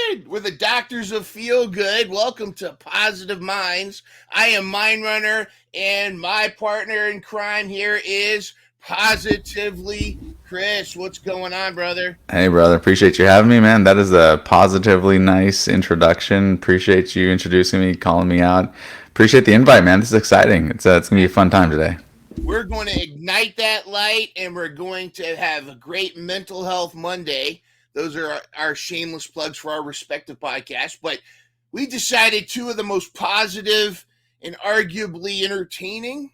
good. We're the doctors of feel good. Welcome to Positive Minds. I am Myndrunner, and my partner in crime here is Positively Chris. What's going on, brother? Hey, brother. Appreciate you having me, man. That is a positively nice introduction. Appreciate you introducing me, calling me out. Appreciate the invite, man. This is exciting. It's gonna be a fun time today. We're going to ignite that light, and we're going to have a great Mental Health Monday. Those are our shameless plugs for our respective podcasts. But we decided two of the most positive and arguably entertaining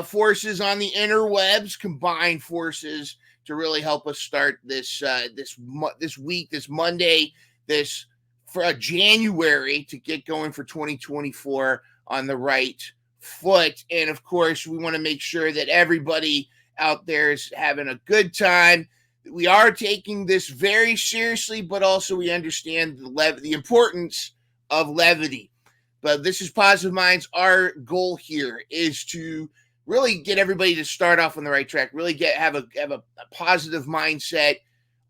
forces on the interwebs, combined forces to really help us start this week, this Monday, this for January, to get going for 2024 on the right foot. And of course, we want to make sure that everybody out there is having a good time. We are taking this very seriously, but also we understand the importance of levity. But this is Positive Minds. Our goal here is to really get everybody to start off on the right track, really have a positive mindset,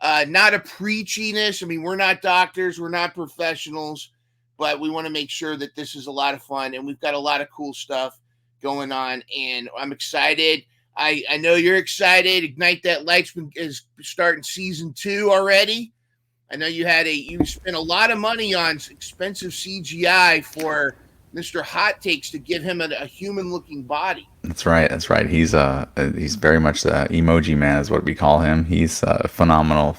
not a preachiness. I mean, we're not doctors, we're not professionals, but we want to make sure that this is a lot of fun, and we've got a lot of cool stuff going on, and I'm excited. I know you're excited. Ignite That Light is starting season 2 already. I know you spent a lot of money on expensive CGI for Mr. Hot Takes to give him a human-looking body. That's right. That's right. He's very much the emoji man, is what we call him. He's a phenomenal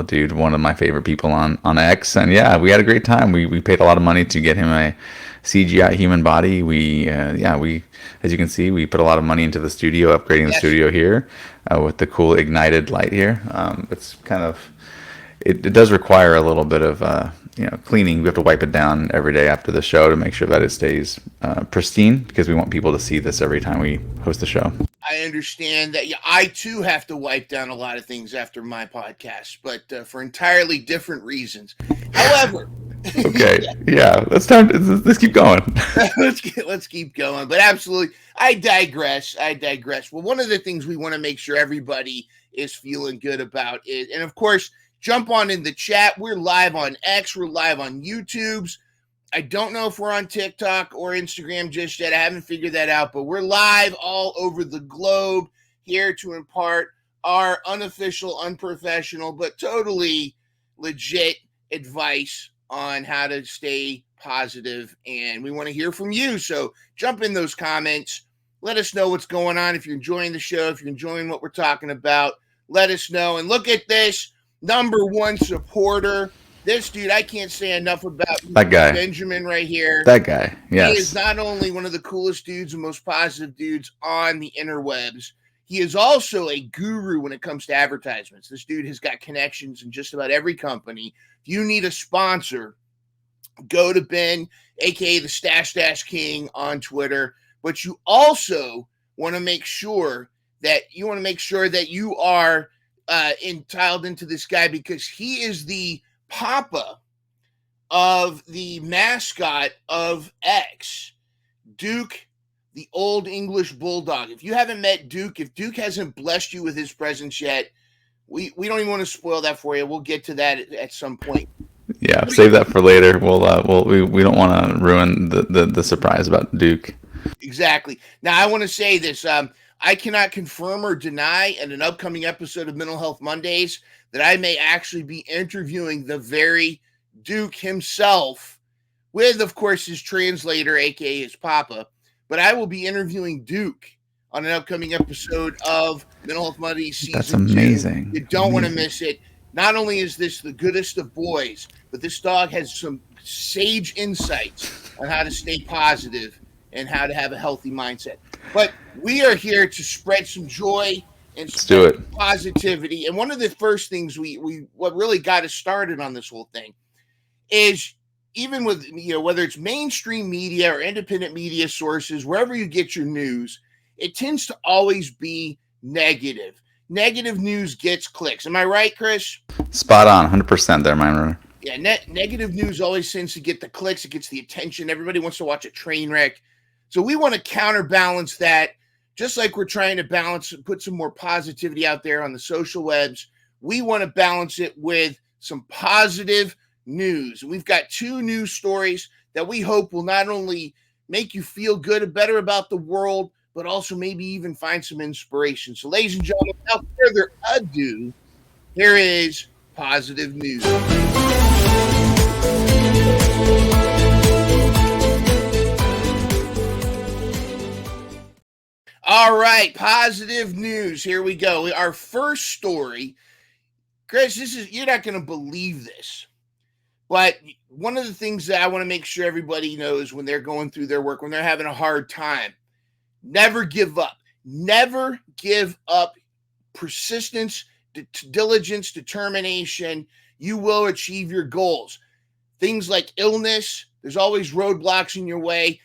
dude. One of my favorite people on X. And yeah, we had a great time. We paid a lot of money to get him a CGI human body. We as you can see, we put a lot of money into the studio, upgrading the studio here with the cool ignited light here. It's kind of it does require a little bit of cleaning. We have to wipe it down every day after the show to make sure that it stays pristine, because we want people to see this every time we host the show. I understand that. I too have to wipe down a lot of things after my podcast, but for entirely different reasons. However, okay, yeah, let's keep going. let's keep going. But absolutely, I digress. Well, one of the things we want to make sure everybody is feeling good about is, and of course, jump on in the chat. We're live on X. We're live on YouTube's. I don't know if we're on TikTok or Instagram just yet. I haven't figured that out, but we're live all over the globe here to impart our unofficial, unprofessional, but totally legit advice on how to stay positive. And we want to hear from you. So jump in those comments. Let us know what's going on. If you're enjoying the show, if you're enjoying what we're talking about, let us know. And look at this. Number one supporter. This dude, I can't say enough about that guy. Benjamin right here. That guy, yes. He is not only one of the coolest dudes and most positive dudes on the interwebs, he is also a guru when it comes to advertisements. This dude has got connections in just about every company. If you need a sponsor, go to Ben, aka the Stash Dash King on Twitter. But you also want to make sure that you are entitled into this guy, because he is the papa of the mascot of X, Duke, the old English bulldog. If you haven't met Duke, if Duke hasn't blessed you with his presence yet, we don't even want to spoil that for you. We'll get to that at some point. Yeah, save that for later. We don't want to ruin the surprise about Duke. Exactly. Now, I want to say this. I cannot confirm or deny in an upcoming episode of Mental Health Mondays that I may actually be interviewing the very Duke himself with, of course, his translator, aka his papa. But I will be interviewing Duke on an upcoming episode of Mental Health Mondays season 2. That's amazing. You don't want to miss it. Not only is this the goodest of boys, but this dog has some sage insights on how to stay positive and how to have a healthy mindset. But we are here to spread some joy and spread positivity. And one of the first things what really got us started on this whole thing is, even with, whether it's mainstream media or independent media sources, wherever you get your news, it tends to always be negative. Negative news gets clicks. Am I right, Chris? Spot on, 100% there, Myndrunner. Yeah, negative news always tends to get the clicks. It gets the attention. Everybody wants to watch a train wreck. So we want to counterbalance that, just like we're trying to put some more positivity out there on the social webs. We want to balance it with some positive news. And we've got two news stories that we hope will not only make you feel good, better about the world, but also maybe even find some inspiration. So, ladies and gentlemen, without further ado, here is positive news. All right, positive news. Here we go. Our first story, Chris, you're not going to believe this, but one of the things that I want to make sure everybody knows when they're going through their work, when they're having a hard time, never give up. Never give up. Persistence, diligence, determination, you will achieve your goals. Things like illness, there's always roadblocks in your way,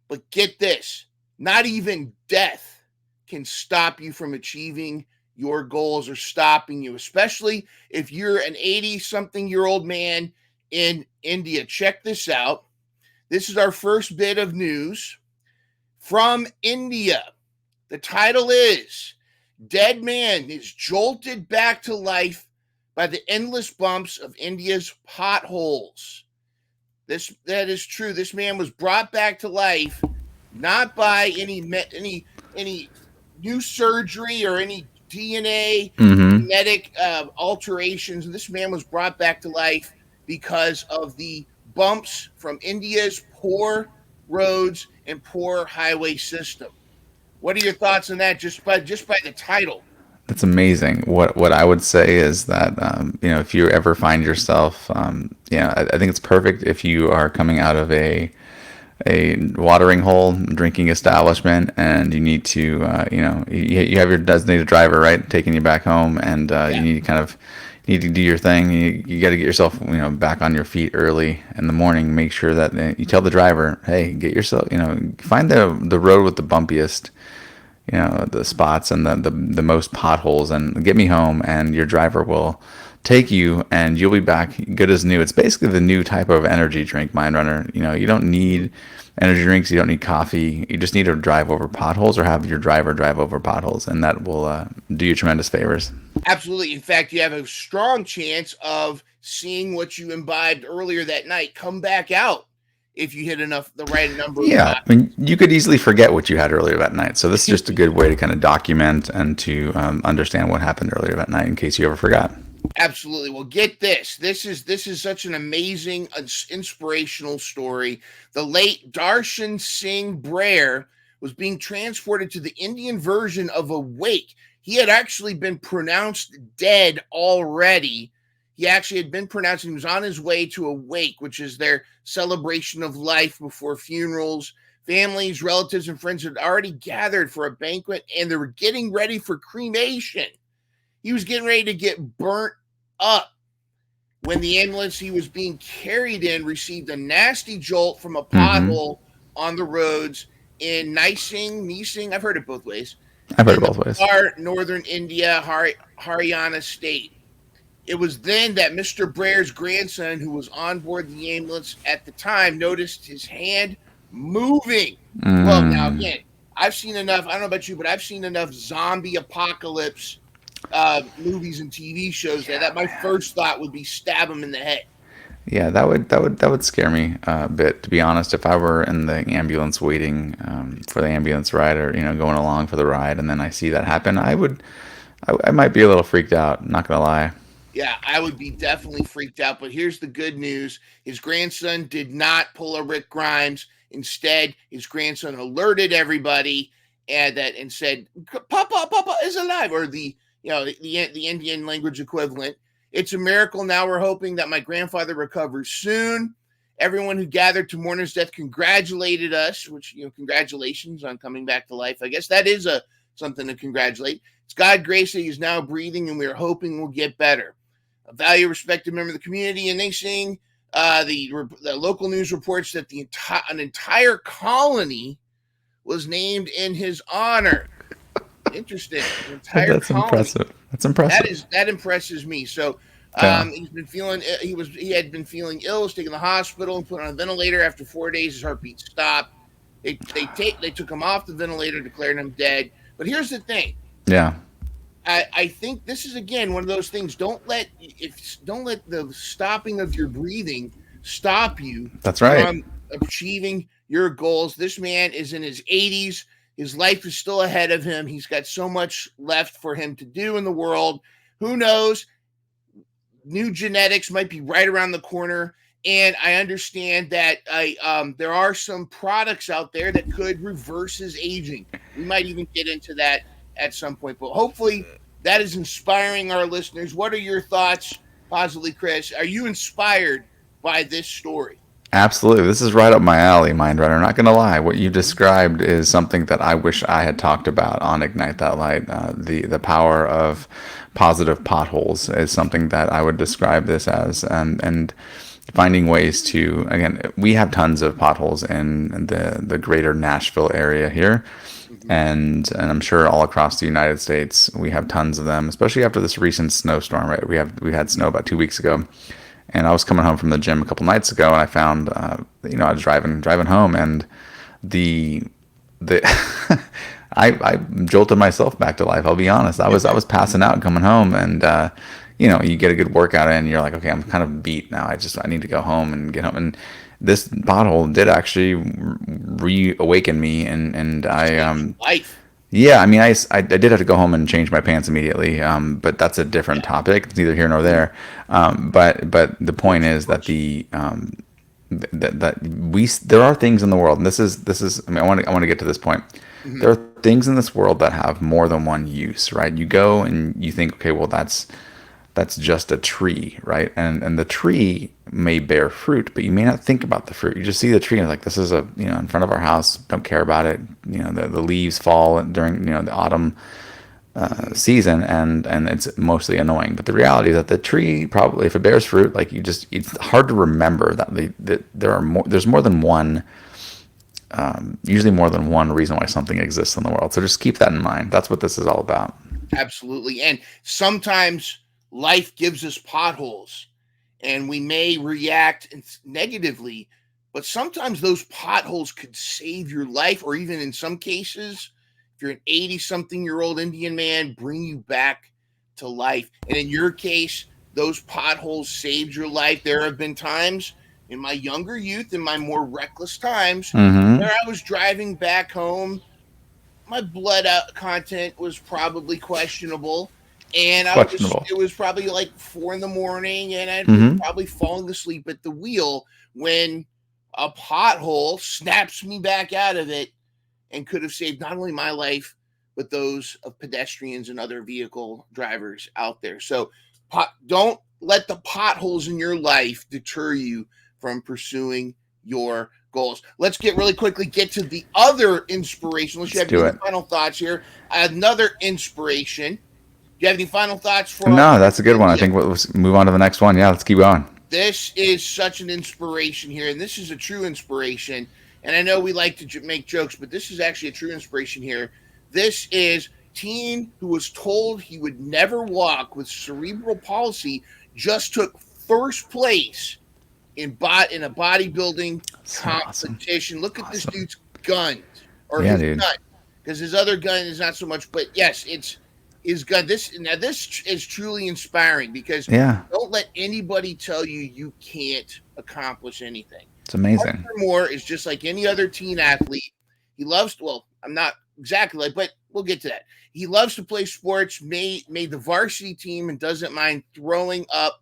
but get this, not even death can stop you from achieving your goals or stopping you, especially if you're an 80-something-year-old man in India. Check this out. This is our first bit of news from India. The title is Dead Man is Jolted Back to Life by the Endless Bumps of India's Potholes. That is true. This man was brought back to life not by any new surgery or any DNA genetic alterations. This man was brought back to life because of the bumps from India's poor roads and poor highway system. What are your thoughts on that? Just by the title. That's amazing. What I would say is that if you ever find yourself, I think it's perfect if you are coming out of a watering hole drinking establishment and you need to you have your designated driver, right, taking you back home, and you need to do your thing. You got to get yourself back on your feet early in the morning. Make sure that you tell the driver, hey, get yourself, find the road with the bumpiest, the spots and the most potholes, and get me home, and your driver will take you and you'll be back good as new. It's basically the new type of energy drink, Myndrunner. You don't need energy drinks, you don't need coffee, you just need to drive over potholes or have your driver drive over potholes, and that will do you tremendous favors. Absolutely. In fact, you have a strong chance of seeing what you imbibed earlier that night come back out if you hit the right number. Yeah, I mean, you could easily forget what you had earlier that night. So this is just a good way to kind of document and to understand what happened earlier that night in case you ever forgot. Absolutely. Well, get this. This is such an amazing, inspirational story. The late Darshan Singh Brer was being transported to the Indian version of a wake. He had actually been pronounced dead already. He actually had been pronounced, he was on his way to a wake, which is their celebration of life before funerals. Families, relatives, and friends had already gathered for a banquet, and they were getting ready for cremation. He was getting ready to get burnt up when the ambulance he was being carried in received a nasty jolt from a pothole on the roads in Nising, I've heard it both ways. I've heard it both ways. Northern India, Haryana state. It was then that Mr. Brer's grandson, who was on board the ambulance at the time, noticed his hand moving. Well, now again, I've seen enough, I don't know about you, but I've seen enough zombie apocalypse movies and TV shows that my first thought would be stab him in the head. Yeah, that would scare me a bit, to be honest. If I were in the ambulance waiting for the ambulance ride, or going along for the ride, and then I see that happen, I might be a little freaked out. Not gonna lie. Yeah, I would be definitely freaked out. But here's the good news: his grandson did not pull a Rick Grimes. Instead, his grandson alerted everybody and said, "Papa is alive," or the Indian language equivalent. It's a miracle. Now we're hoping that my grandfather recovers soon. Everyone who gathered to mourn his death congratulated us, which, congratulations on coming back to life. I guess that is something to congratulate. It's God's grace that he's now breathing, and we are hoping will get better. A value, respected member of the community, and they sing the local news reports that an entire colony was named in his honor. Interesting. That's impressive. That's impressive. That impresses me. So he's been feeling he had been feeling ill, was taken to the hospital and put on a ventilator. After 4 days, his heartbeat stopped. They took him off the ventilator, declared him dead. But here's the thing. Yeah. I think this is again one of those things. Don't let the stopping of your breathing stop you That's right. from achieving your goals. This man is in his 80s. His life is still ahead of him. He's got so much left for him to do in the world. Who knows? New genetics might be right around the corner. And I understand that there are some products out there that could reverse his aging. We might even get into that at some point, but hopefully that is inspiring our listeners. What are your thoughts, possibly, Chris? Are you inspired by this story? Absolutely. This is right up my alley, Myndrunner. Not going to lie. What you described is something that I wish I had talked about on Ignite That Light. The power of positive potholes is something that I would describe this as. And finding ways to, again, we have tons of potholes in the greater Nashville area here. Mm-hmm. And I'm sure all across the United States we have tons of them, especially after this recent snowstorm. Right, we had snow about 2 weeks ago, and I was coming home from the gym a couple nights ago, and I found, I was driving home, and the I jolted myself back to life. I'll be honest. I was passing out coming home, and you get a good workout in, and you're like, okay, I'm kind of beat now. I need to go home and get home. And this pothole did actually reawaken me, and Life. yeah, I mean, I did have to go home and change my pants immediately, but that's a different topic. It's neither here nor there. But the point is that there are things in the world, and this is. I mean, I want to get to this point. Mm-hmm. There are things in this world that have more than one use, right? You go and you think, okay, well, that's just a tree, right? And the tree may bear fruit, but you may not think about the fruit. You just see the tree and like, this is in front of our house. Don't care about it. The leaves fall during the autumn season, and it's mostly annoying. But the reality is that the tree, probably, if it bears fruit, like it's hard to remember that there's more than one. Usually more than one reason why something exists in the world. So just keep that in mind. That's what this is all about. Absolutely. And sometimes life gives us potholes and we may react negatively, but sometimes those potholes could save your life, or even in some cases, if you're an 80-something-year-old Indian man, bring you back to life. And in your case, those potholes saved your life. There have been times in my younger youth, in my more reckless times, Mm-hmm. where I was driving back home. My blood content was probably questionable, and Questionable. it was probably like 4 in the morning, and I was Mm-hmm. probably falling asleep at the wheel when a pothole snaps me back out of it and could have saved not only my life but those of pedestrians and other vehicle drivers out there. So don't let the potholes in your life deter you from pursuing your goals. Let's get to the other inspiration. Unless you Let's have do any it. final thoughts here. Another inspiration. Do you have any final thoughts for our No, friends that's a in good one. I India? think let's move on to the next one. Yeah, let's keep going. This is such an inspiration here, and this is a true inspiration. And I know we like to make jokes, but this is actually a true inspiration here. This is teen who was told he would never walk with cerebral palsy just took first place in a bodybuilding So awesome. competition. Look at this Awesome. dude's guns, or Yeah, his dude. gun, because his other gun is not so much. But yes, it's his gun. This is truly inspiring, because Yeah, don't let anybody tell you can't accomplish anything. it's amazing. Arthur Moore is just like any other teen athlete. He loves, well, I'm not exactly like, but we'll get to that. He loves to play sports, made the varsity team, and doesn't mind throwing up.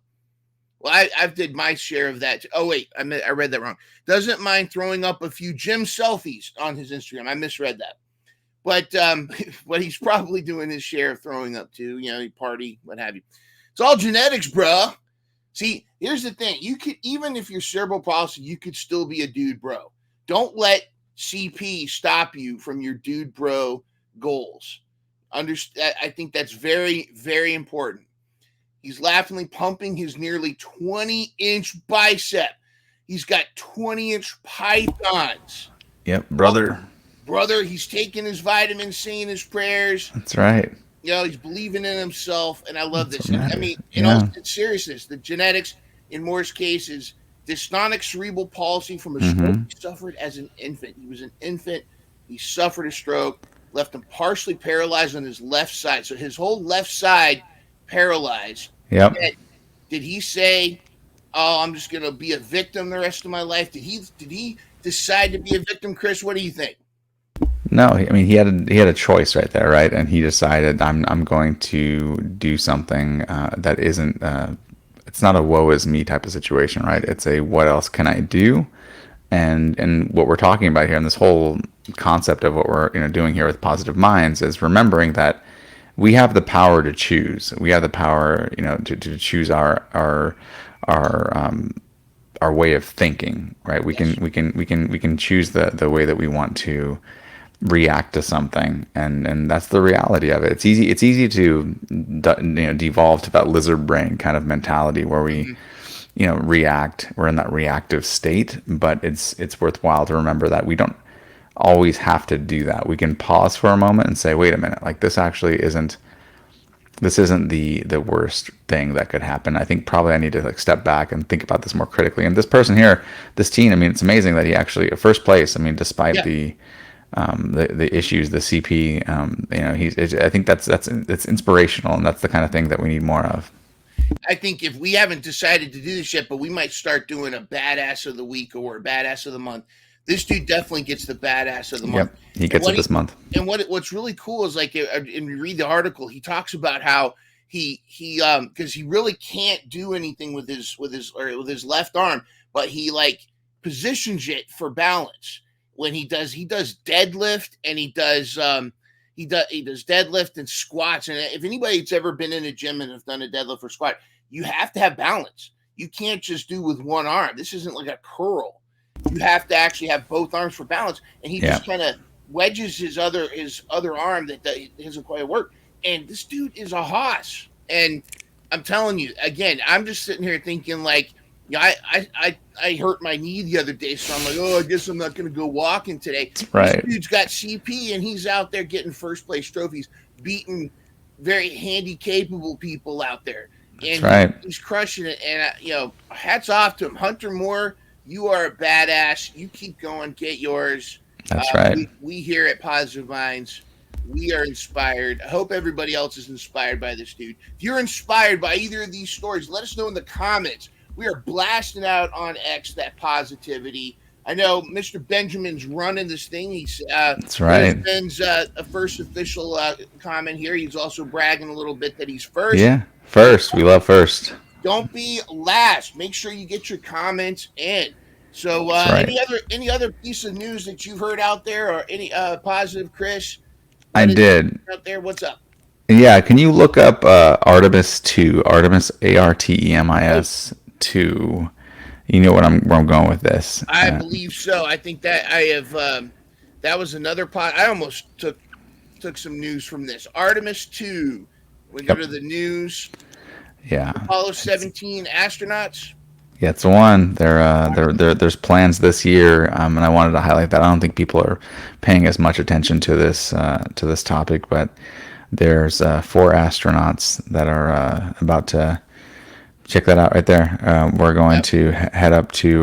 Well, I've did my share of that. Oh wait, I read that wrong. Doesn't mind throwing up a few gym selfies on his Instagram. I misread that. But but he's probably doing his share of throwing up too. Party, what have you. It's all genetics, bro. See, here's the thing. You could, even if you're cerebral palsy, you could still be a dude, bro. Don't let CP stop you from your dude, bro goals. Understand? I think that's very, very important. He's laughingly pumping his nearly 20-inch bicep. He's got 20-inch pythons. Yep, brother. Brother, he's taking his vitamins, saying his prayers. That's right. He's believing in himself, and I love That's this. what And I matters. mean, in all Yeah. seriousness, the genetics, in Moore's case, is dystonic cerebral palsy from a stroke Mm-hmm. he suffered as an infant. He was an infant. He suffered a stroke. left him partially paralyzed on his left side. So his whole left side paralyzed. Yep. Did he say, "Oh, I'm just going to be a victim the rest of my life"? Did he decide to be a victim, Chris? What do you think? No, I mean he had a choice right there, right? And he decided I'm going to do something that isn't. It's not a woe is me type of situation, right? It's a what else can I do? And what we're talking about here, and this whole concept of what we're doing here with positive minds, is remembering that we have the power to choose. We have the power, to choose our way of thinking, right? We can choose the way that we want to react to something, and that's the reality of it. It's easy to devolve to that lizard brain kind of mentality where we react. We're in that reactive state, but it's worthwhile to remember that we don't always have to do that. We can pause for a moment and say, wait a minute, like this isn't the worst thing that could happen. I think probably I need to step back and think about this more critically. And this person here, this teen, I mean, it's amazing that he actually first place. I mean, despite Yeah. the issues, the CP, I think that's inspirational, and that's the kind of thing that we need more of. I think if we haven't decided to do this yet, but we might start doing a badass of the week or a badass of the month. This dude definitely gets the badass of the month. Yep, he gets it this month. And what's really cool is like, and you read the article, he talks about how he because he really can't do anything with his left arm, but he like positions it for balance. When he does deadlift, and he does deadlift and squats. And if anybody's ever been in a gym and have done a deadlift or squat, you have to have balance. You can't just do with one arm. This isn't like a curl. You have to actually have both arms for balance. And he just kind of wedges his other arm that doesn't quite work. And this dude is a hoss. And I'm telling you, again, I'm just sitting here thinking like, I hurt my knee the other day, so I'm like, oh, I guess I'm not going to go walking today. Right. This dude's got CP, and he's out there getting first place trophies, beating very handy capable people out there. And That's right. He's crushing it. And hats off to him. Hunter Moore, you are a badass. You keep going, get yours. That's right. We here at Positive Minds, we are inspired. I hope everybody else is inspired by this dude. If you're inspired by either of these stories, let us know in the comments. We are blasting out on X that positivity. I know Mr. Benjamin's running this thing. He's That's right. Ben's a first official comment here. He's also bragging a little bit that he's first. Yeah, first. We love first. Don't be last. Make sure you get your comments in. So, right. any other piece of news that you've heard out there, or any positive, Chris? I did. Out there, what's up? Yeah, can you look up Artemis 2? Artemis, Artemis 2. You know where I'm going with this. I believe so. I think that I have. That was another pod. I almost took some news from this. Artemis 2. We go to the news. Yeah. Apollo 17 astronauts. Yeah, it's the one. There's plans this year, and I wanted to highlight that. I don't think people are paying as much attention to this topic, but there's 4 astronauts that are about to check that out right there. We're going to head up to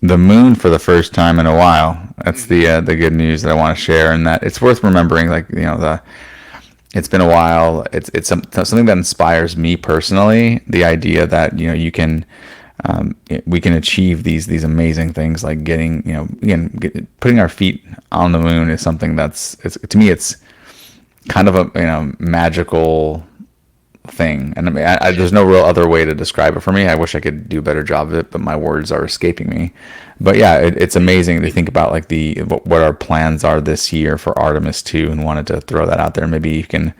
the moon for the first time in a while. That's the good news that I want to share, and that it's worth remembering. Like it's been a while. It's something that inspires me personally. The idea that you can. We can achieve these amazing things, like putting our feet on the moon is something to me it's kind of a magical thing, and I mean there's no real other way to describe it for me. I wish I could do a better job of it, but my words are escaping me. But yeah, it's amazing to think about like what our plans are this year for Artemis 2, and wanted to throw that out there. Maybe you can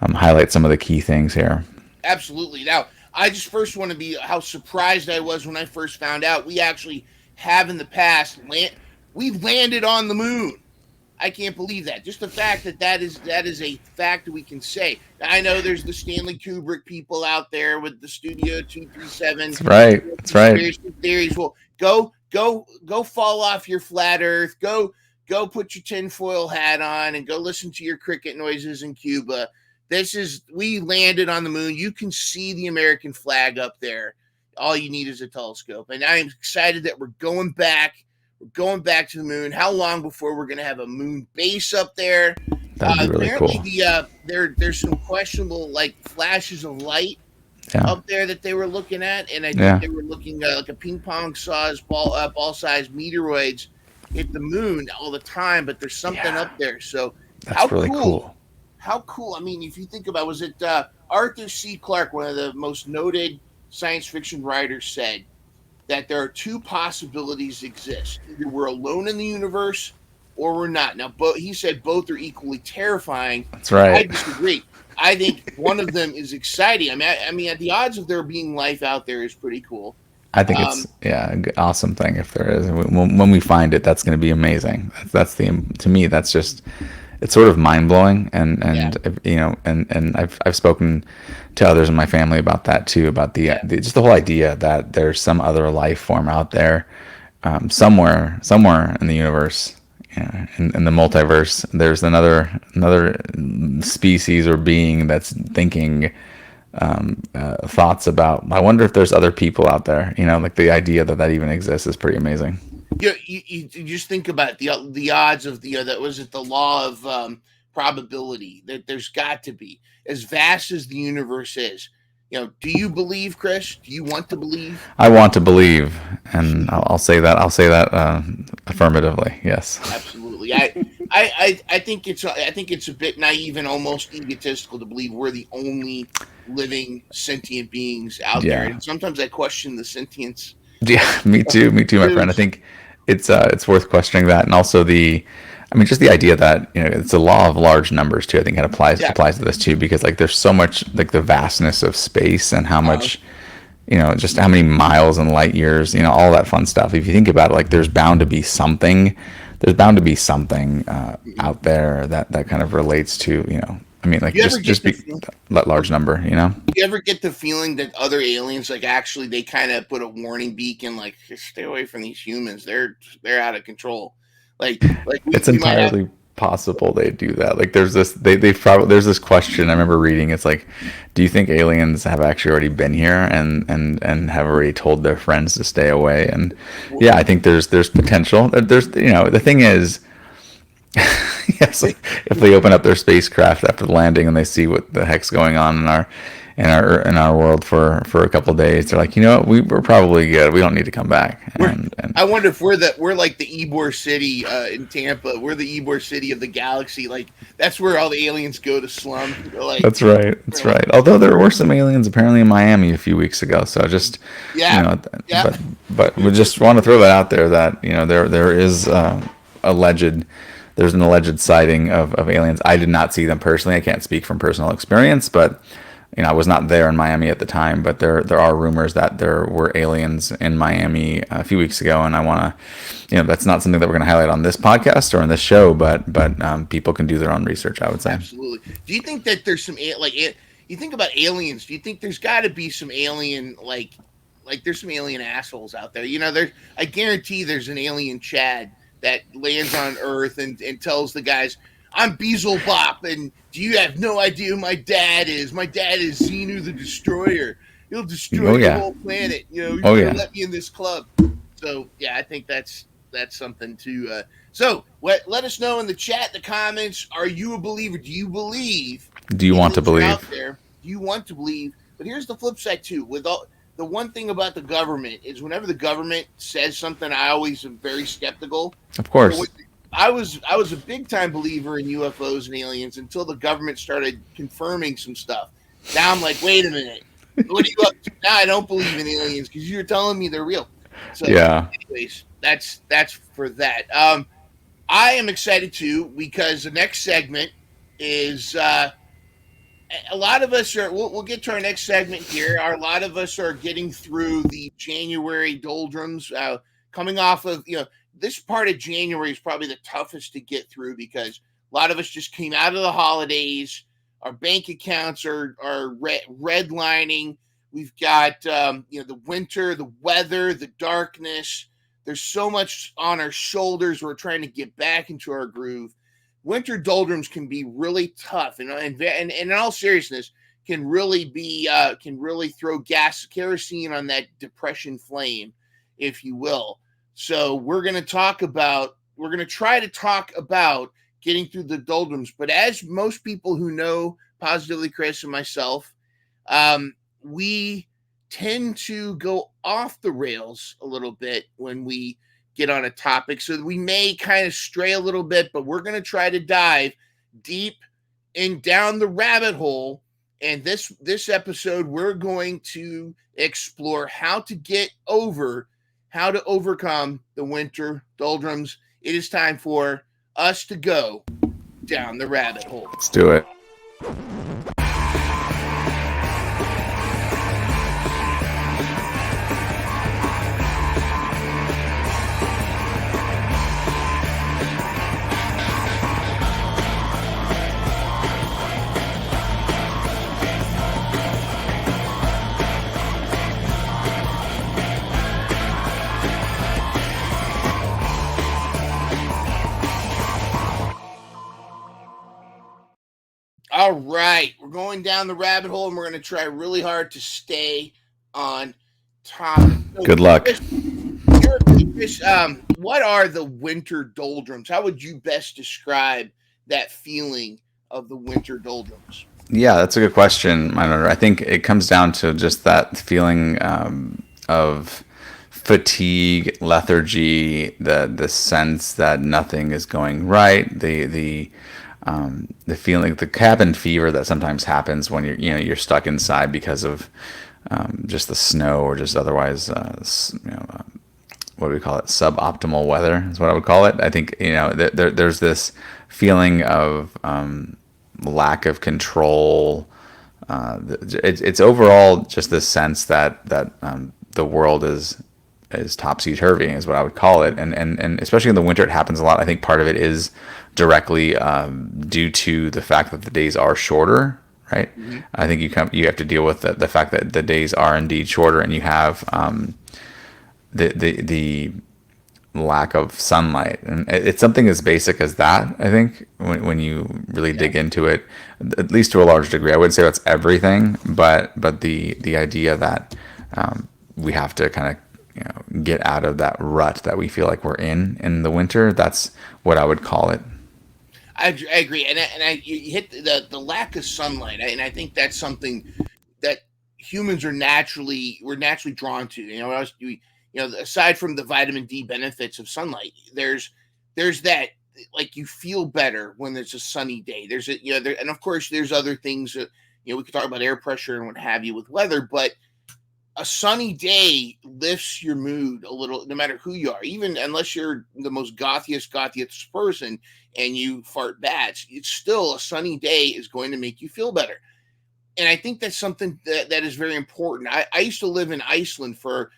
highlight some of the key things here. Absolutely. Now, I just first want to be how surprised I was when I first found out we actually have in the past we've landed on the moon. I can't believe that. Just the fact that is a fact that we can say. Now, I know there's the Stanley Kubrick people out there with the Studio 237. That's right. That's right. Theories. Well, go fall off your flat Earth. Go put your tinfoil hat on and go listen to your cricket noises in Cuba. We landed on the moon. You can see the American flag up there. All you need is a telescope. And I'm excited that we're going back. going back to the moon. How long before we're going to have a moon base up there? That'd be really Apparently, cool. there's some questionable like flashes of light Yeah. up there that they were looking at, and I think Yeah. they were looking like a ping pong size ball size meteoroids hit the moon all the time. But there's something Yeah. up there. So how That's really cool? cool. How cool! I mean, if you think about, was it Arthur C. Clarke, one of the most noted science fiction writers, said that there are two possibilities exist: either we're alone in the universe, or we're not. Now, he said both are equally terrifying. That's I right. disagree. I think one of them is exciting. I mean, the odds of there being life out there is pretty cool. I think it's Um, awesome thing if there is. When we find it, that's going to be amazing. That's the to me that's just it's sort of mind blowing, yeah, and I've spoken to others in my family about that too, about yeah, the just the whole idea that there's some other life form out there, somewhere in the universe, in the multiverse. There's another species or being that's thinking thoughts about. I wonder if there's other people out there. Like the idea that even exists is pretty amazing. you just think about the odds of that was it the law of probability that there's got to be as vast as the universe is. Do you believe, Chris? Do you want to believe? I want to believe, and I'll say that. I'll say that affirmatively. Yes. Absolutely. I think it's a bit naive and almost egotistical to believe we're the only living sentient beings out there. Yeah. And sometimes I question the sentience Yeah. Me too. Me too, my friend. I crews. think it's worth questioning that, and also I mean, just the idea that it's a law of large numbers too. I think it Yeah. applies to this too, because like there's so much like the vastness of space and how Uh, much just how many miles and light years, all that fun stuff. If you think about it, like there's bound to be something mhm. out there that kind of relates to, I mean, like you ever get just the be feel- that large number. you ever get the feeling that other aliens like actually they kind of put a warning beacon like just stay away from these humans. They're out of control. Like we, It's we might have entirely possible they do that. Like there's this they probably there's this question I remember reading. It's like, do you think aliens have actually already been here and have already told their friends to stay away? And yeah, I think there's potential. There's the thing is, yes, like if they open up their spacecraft after the landing and they see what the heck's going on in our world for a couple of days, they're like, what, we're probably good. We don't need to come back. we're And I wonder if we're like the Ybor City in Tampa. We're the Ybor City of the galaxy. Like that's where all the aliens go to slum. That's right. They're That's like right. Although there were some aliens apparently in Miami a few weeks ago, so just you yeah, know, yeah. but we just want to throw that out there that there is alleged there's an alleged sighting of aliens. I did not see them personally. I can't speak from personal experience, but I was not there in Miami at the time. But there are rumors that there were aliens in Miami a few weeks ago, and I want to, that's not something that we're going to highlight on this podcast or on this show, but people can do their own research, I would say. Absolutely. Do you think that there's some you think about aliens? Do you think there's got to be some alien like there's some alien assholes out there? There I guarantee there's an alien Chad that lands on Earth and tells the guys, "I'm Beelzebub, and do you have no idea who my dad is? My dad is Xenu the Destroyer. He'll destroy Oh your yeah. whole planet. You Oh better yeah. let me in this club." So yeah, I think that's something to. So let us know in the chat, the comments. Are you a believer? Do you believe Do you want to aliens are believe? out there? Do you want to believe? But here's the flip side too. With all the one thing about the government is whenever the government says something, I always am very skeptical. Of So course. I was a big time believer in UFOs and aliens until the government started confirming some stuff. Now I'm like, wait a minute, what are you up to? Now I don't believe in aliens because you're telling me they're real. So, Yeah. anyways, that's for that. I am excited too because the next segment is a lot of us are. We'll get to our next segment here. A lot of us are getting through the January doldrums, coming off of this part of January is probably the toughest to get through because a lot of us just came out of the holidays. Our bank accounts are redlining. We've got the winter, the weather, the darkness. There's so much on our shoulders. We're trying to get back into our groove. Winter doldrums can be really tough, and in all seriousness, can really throw kerosene on that depression flame, if you will. So we're going to try to talk about getting through the doldrums. But as most people who know Positively Chris and myself, we tend to go off the rails a little bit when we get on a topic. So we may kind of stray a little bit, but we're going to try to dive deep and down the rabbit hole. And this episode, we're going to explore how to overcome the winter doldrums. It is time for us to go down the rabbit hole. Let's do it. All right, we're going down the rabbit hole, and we're going to try really hard to stay on topic. So, Good luck. Chris, what are the winter doldrums? How would you best describe that feeling of the winter doldrums? Yeah, that's a good question, Myndrunner. I think it comes down to just that feeling of fatigue, lethargy, the sense that nothing is going right, the feeling, the cabin fever that sometimes happens when you're stuck inside because of just the snow or just otherwise what do we call it, suboptimal weather is what I would call it. I think there's this feeling of lack of control. It's overall just this sense that the world is topsy-turvy is what I would call it, and especially in the winter it happens a lot. I think part of it is directly due to the fact that the days are shorter, right? Mm-hmm. I think you have to deal with the fact that the days are indeed shorter, and you have the lack of sunlight, and it's something as basic as that. I think when you really dig into it, at least to a large degree, I wouldn't say that's everything, but the idea that we have to kind of get out of that rut that we feel like we're in the winter. That's what I would call it. I agree, and you hit the lack of sunlight, and I think that's something that humans we're naturally drawn to. Aside from the vitamin D benefits of sunlight, there's that, like, you feel better when there's a sunny day. And of course there's other things that we could talk about, air pressure and what have you with weather, but a sunny day lifts your mood a little, no matter who you are, even unless you're the most gothiest person and you fart bats. It's still, a sunny day is going to make you feel better. And I think that's something that is very important. I used to live in Iceland from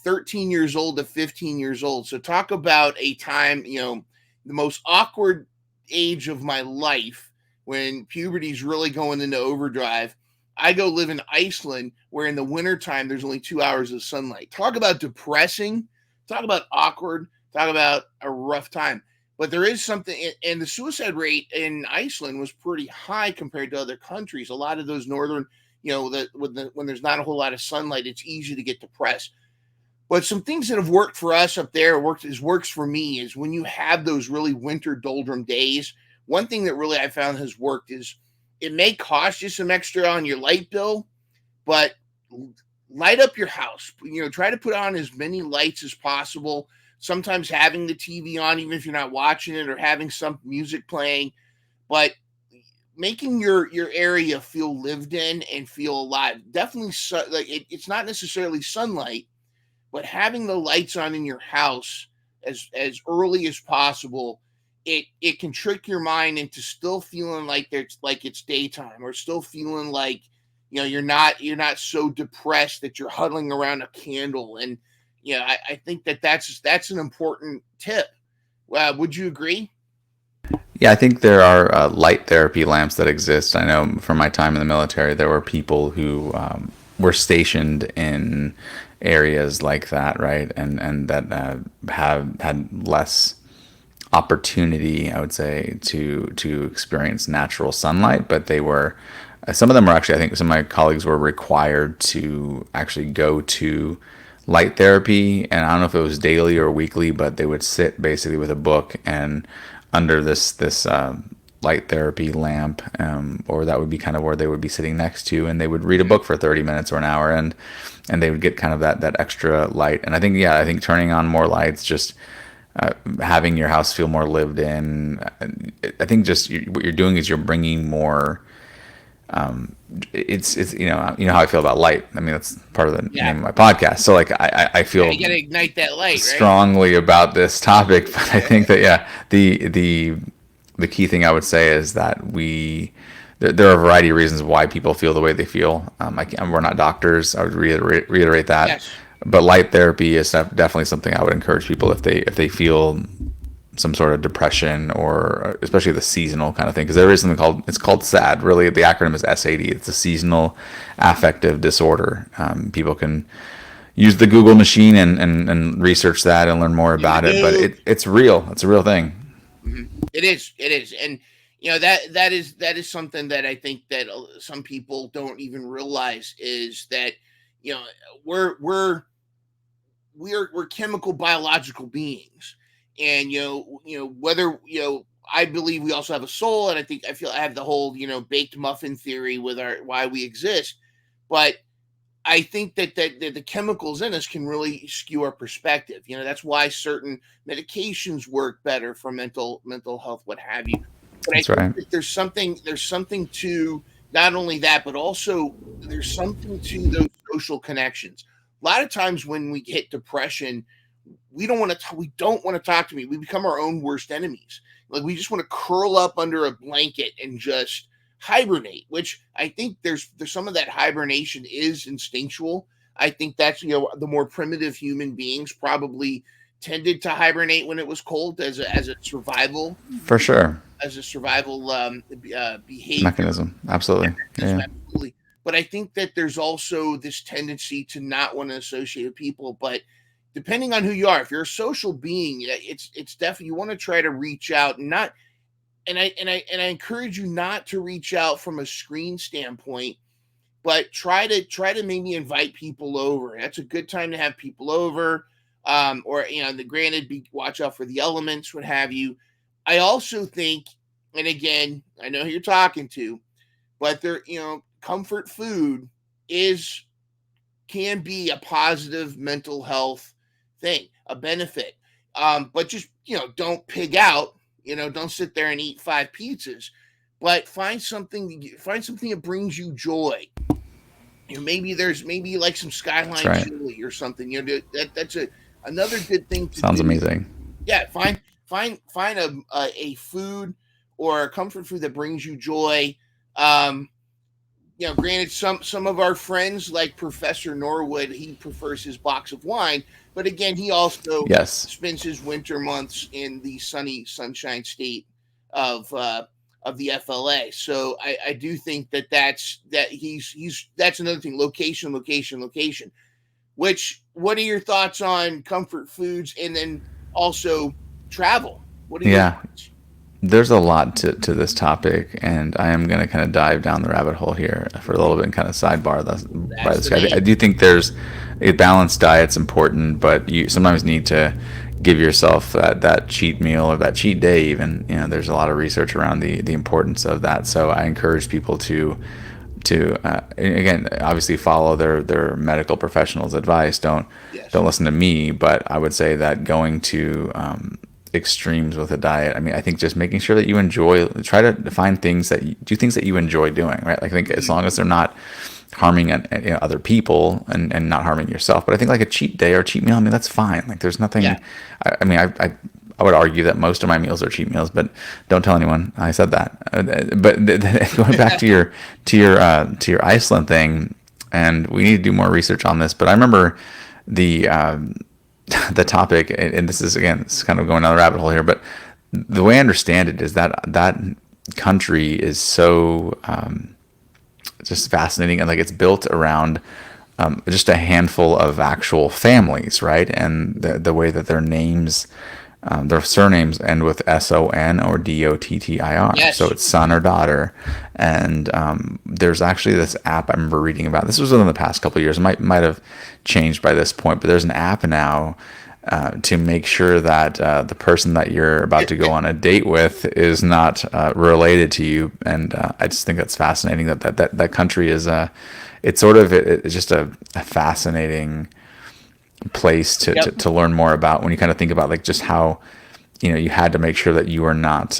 13 years old to 15 years old. So talk about a time, the most awkward age of my life, when puberty's really going into overdrive. I go live in Iceland, where in the wintertime there's only 2 hours of sunlight. Talk about depressing, talk about awkward, talk about a rough time. But there is something, and the suicide rate in Iceland was pretty high compared to other countries. A lot of those northern, when there's not a whole lot of sunlight, it's easy to get depressed. But some things that have worked for us up there, works for me, is when you have those really winter doldrum days. One thing that really I found has worked is, it may cost you some extra on your light bill, but light up your house. Try to put on as many lights as possible. Sometimes having the TV on, even if you're not watching it, or having some music playing, but making your area feel lived in and feel alive. Definitely, it's not necessarily sunlight, but having the lights on in your house as early as possible. It can trick your mind into still feeling like it's daytime, or still feeling like you're not so depressed that you're huddling around a candle. And I think that's an important tip. Would you agree? Yeah, I think there are light therapy lamps that exist. I know from my time in the military, there were people who were stationed in areas like that, right, and that have had less opportunity, I would say, to experience natural sunlight, but they were, some of them were actually, I think some of my colleagues were required to actually go to light therapy, and I don't know if it was daily or weekly, but they would sit basically with a book and under this light therapy lamp, or that would be kind of where they would be sitting next to, and they would read a book for 30 minutes or an hour, and they would get kind of that extra light. And I think turning on more lights, just having your house feel more lived in. I think just what you're doing is you're bringing more. It's you know how I feel about light. I mean, that's part of the name of my podcast. So like I feel You gotta ignite that light, right? strongly about this topic, but I think that the key thing I would say is that there are a variety of reasons why people feel the way they feel. We're not doctors. I would reiterate that. Yes. But light therapy is definitely something I would encourage people if they feel some sort of depression, or especially the seasonal kind of thing, because there is something called SAD. Really, the acronym is SAD. It's a seasonal affective disorder. People can use the Google machine and research that and learn more about it. But it's real. It's a real thing. It is, and that is something that I think that some people don't even realize, is that we're chemical biological beings, and whether I believe we also have a soul, and I feel I have the whole baked muffin theory with our why we exist, but I think that the chemicals in us can really skew our perspective. That's why certain medications work better for mental health, what have you. But That's I think right. that there's something to not only that, but also there's something to those social connections. A lot of times when we hit depression, we don't want to talk to me. We become our own worst enemies. Like, we just want to curl up under a blanket and just hibernate, which I think there's some of that hibernation is instinctual. I think that's the more primitive human beings probably tended to hibernate when it was cold as a survival For sure. behavior Mechanism. Absolutely. Yeah. absolutely. But I think that there's also this tendency to not want to associate with people. But depending on who you are, if you're a social being, it's definitely, you want to try to reach out, and not and I encourage you not to reach out from a screen standpoint, but try to maybe invite people over. That's a good time to have people over. Or the granted, watch out for the elements, what have you. I also think, and again, I know who you're talking to, but comfort food is can be a positive mental health thing, a benefit. But just don't pig out. Don't sit there and eat 5 pizzas, but find something that brings you joy. Maybe like some That's skyline right. chili or something. That's another good thing to Sounds do. amazing. Yeah, find a food or a comfort food that brings you joy. Um, Granted, some of our friends, like Professor Norwood, he prefers his box of wine, but again, he also Yes. spends his winter months in the sunny sunshine state of the FLA. So I do think that's another thing. Location. What are your thoughts on comfort foods, and then also travel? What are your Yeah. thoughts? There's a lot to this topic, and I am going to kind of dive down the rabbit hole here for a little bit and kind of sidebar by That's this the guy. I name. do think there's a balanced diet's important, but you sometimes need to give yourself that cheat meal or that cheat day. Even there's a lot of research around the importance of that. So I encourage people to again, obviously follow their medical professionals' advice. Yes. Don't listen to me, but I would say that going to extremes with a diet. I mean, I think just making sure that you try to find things do things that you enjoy doing, right? Like, I think as long as they're not harming other people and not harming yourself. But I think like a cheat day or cheat meal, I mean, that's fine. Like, there's nothing. Yeah. I mean, I would argue that most of my meals are cheat meals, but don't tell anyone I said that. But going back to your Iceland thing, and we need to do more research on this. But I remember the the topic, and this is, again, it's kind of going down the rabbit hole here, but the way I understand it is that country is so just fascinating, and like it's built around just a handful of actual families, right? And the way that their names their surnames end with SON or DOTTIR. So Yes. it's son or daughter. And there's actually this app I remember reading about. This was within the past couple of years. It might have changed by this point, but there's an app now to make sure that the person that you're about to go on a date with is not related to you. And I just think that's fascinating that country is it's sort of it's just a fascinating place Yep. to learn more about when you kind of think about like just how you had to make sure that you were not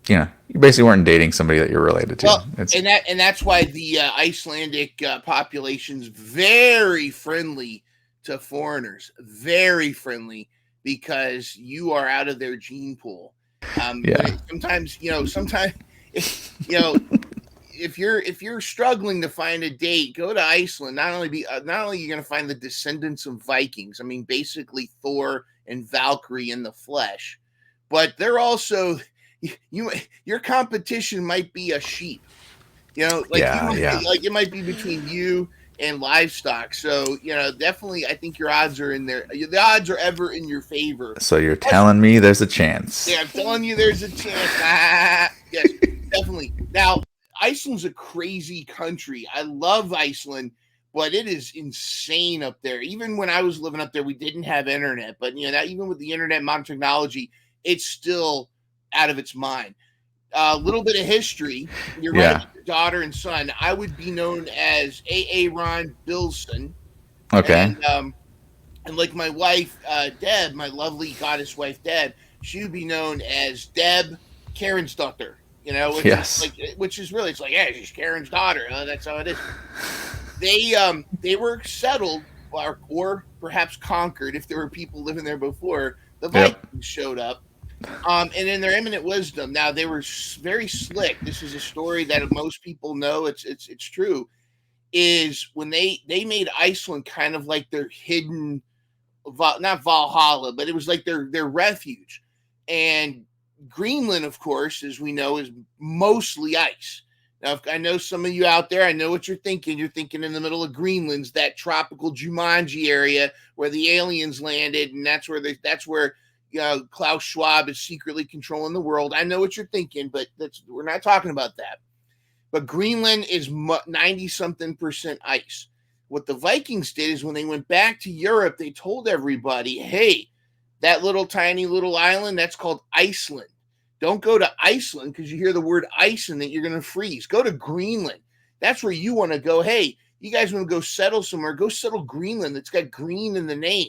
you basically weren't dating somebody that you're related to. Well, It's and that's why the Icelandic population's very friendly to foreigners, very friendly because you are out of their gene pool. yeah, Sometimes you know if you're struggling to find a date, go to Iceland. Not only are you going to find the descendants of Vikings. I mean, basically Thor and Valkyrie in the flesh, but they're also your competition might be a sheep. Like yeah. like it might be between you and livestock. So definitely, I think your odds are in there. The odds are ever in your favor. So you're telling me there's a chance? Yeah, I'm telling you, there's a chance. Yes, definitely. Now, Iceland's a crazy country. I love Iceland, but it is insane up there. Even when I was living up there, we didn't have internet. But even with the internet, modern technology, it's still out of its mind. A little bit of history. You're right Yeah. about your daughter and son. I would be known as Aaron Bilson, Okay. and like my wife, Deb, my lovely goddess wife, Deb, she would be known as Deb Karen's daughter. Yes. Which is really, it's like, yeah, she's Karen's daughter. That's how it is. They were settled or perhaps conquered if there were people living there before. The Vikings Yep. showed up. And in their eminent wisdom, now they were very slick. This is a story that most people know. It's true. Is when they made Iceland kind of like their hidden, not Valhalla, but it was like their refuge. And Greenland, of course, as we know, is mostly ice. Now, I know some of you out there, I know what you're thinking. You're thinking in the middle of Greenland's that tropical Jumanji area where the aliens landed, and that's where Klaus Schwab is secretly controlling the world. I know what you're thinking, but we're not talking about that. But Greenland is 90-something% ice. What the Vikings did is when they went back to Europe, they told everybody, hey, that little tiny little island, that's called Iceland. Don't go to Iceland because you hear the word ice and that you're going to freeze. Go to Greenland. That's where you want to go. Hey, you guys want to go settle somewhere, go settle Greenland. It's got green in the name.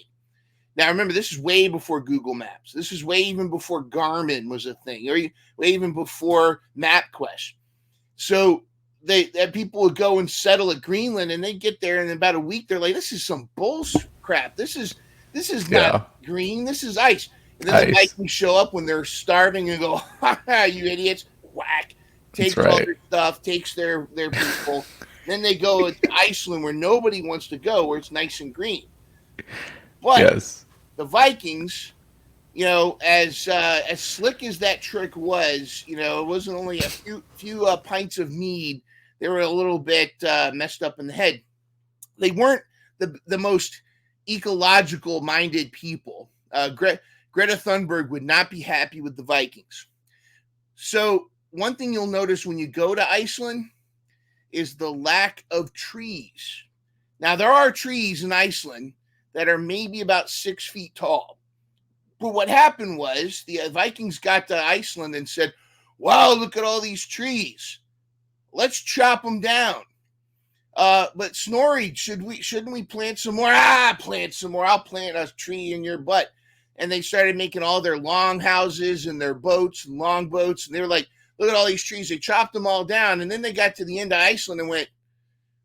Now, remember, this is way before Google Maps. This is way even before Garmin was a thing, or way even before MapQuest. So people would go and settle at Greenland, and they get there, and in about a week, they're like, this is some bullshit crap. This is not green. This is ice. And then the Vikings show up when they're starving and go, ha, you idiots, whack. Takes all their stuff, takes their people. Then they go to Iceland where nobody wants to go, where it's nice and green. But the Vikings, as slick as that trick was, it wasn't only a few pints of mead. They were a little bit messed up in the head. They weren't the most ecological minded people. Greta Thunberg would not be happy with the Vikings. So one thing you'll notice when you go to Iceland is the lack of trees. Now, there are trees in Iceland that are maybe about 6 feet tall. But what happened was the Vikings got to Iceland and said, wow, look at all these trees. Let's chop them down. But Snorri, shouldn't we plant some more? Plant some more. I'll plant a tree in your butt. And they started making all their long houses and their boats and long boats. And they were like, look at all these trees. They chopped them all down. And then they got to the end of Iceland and went,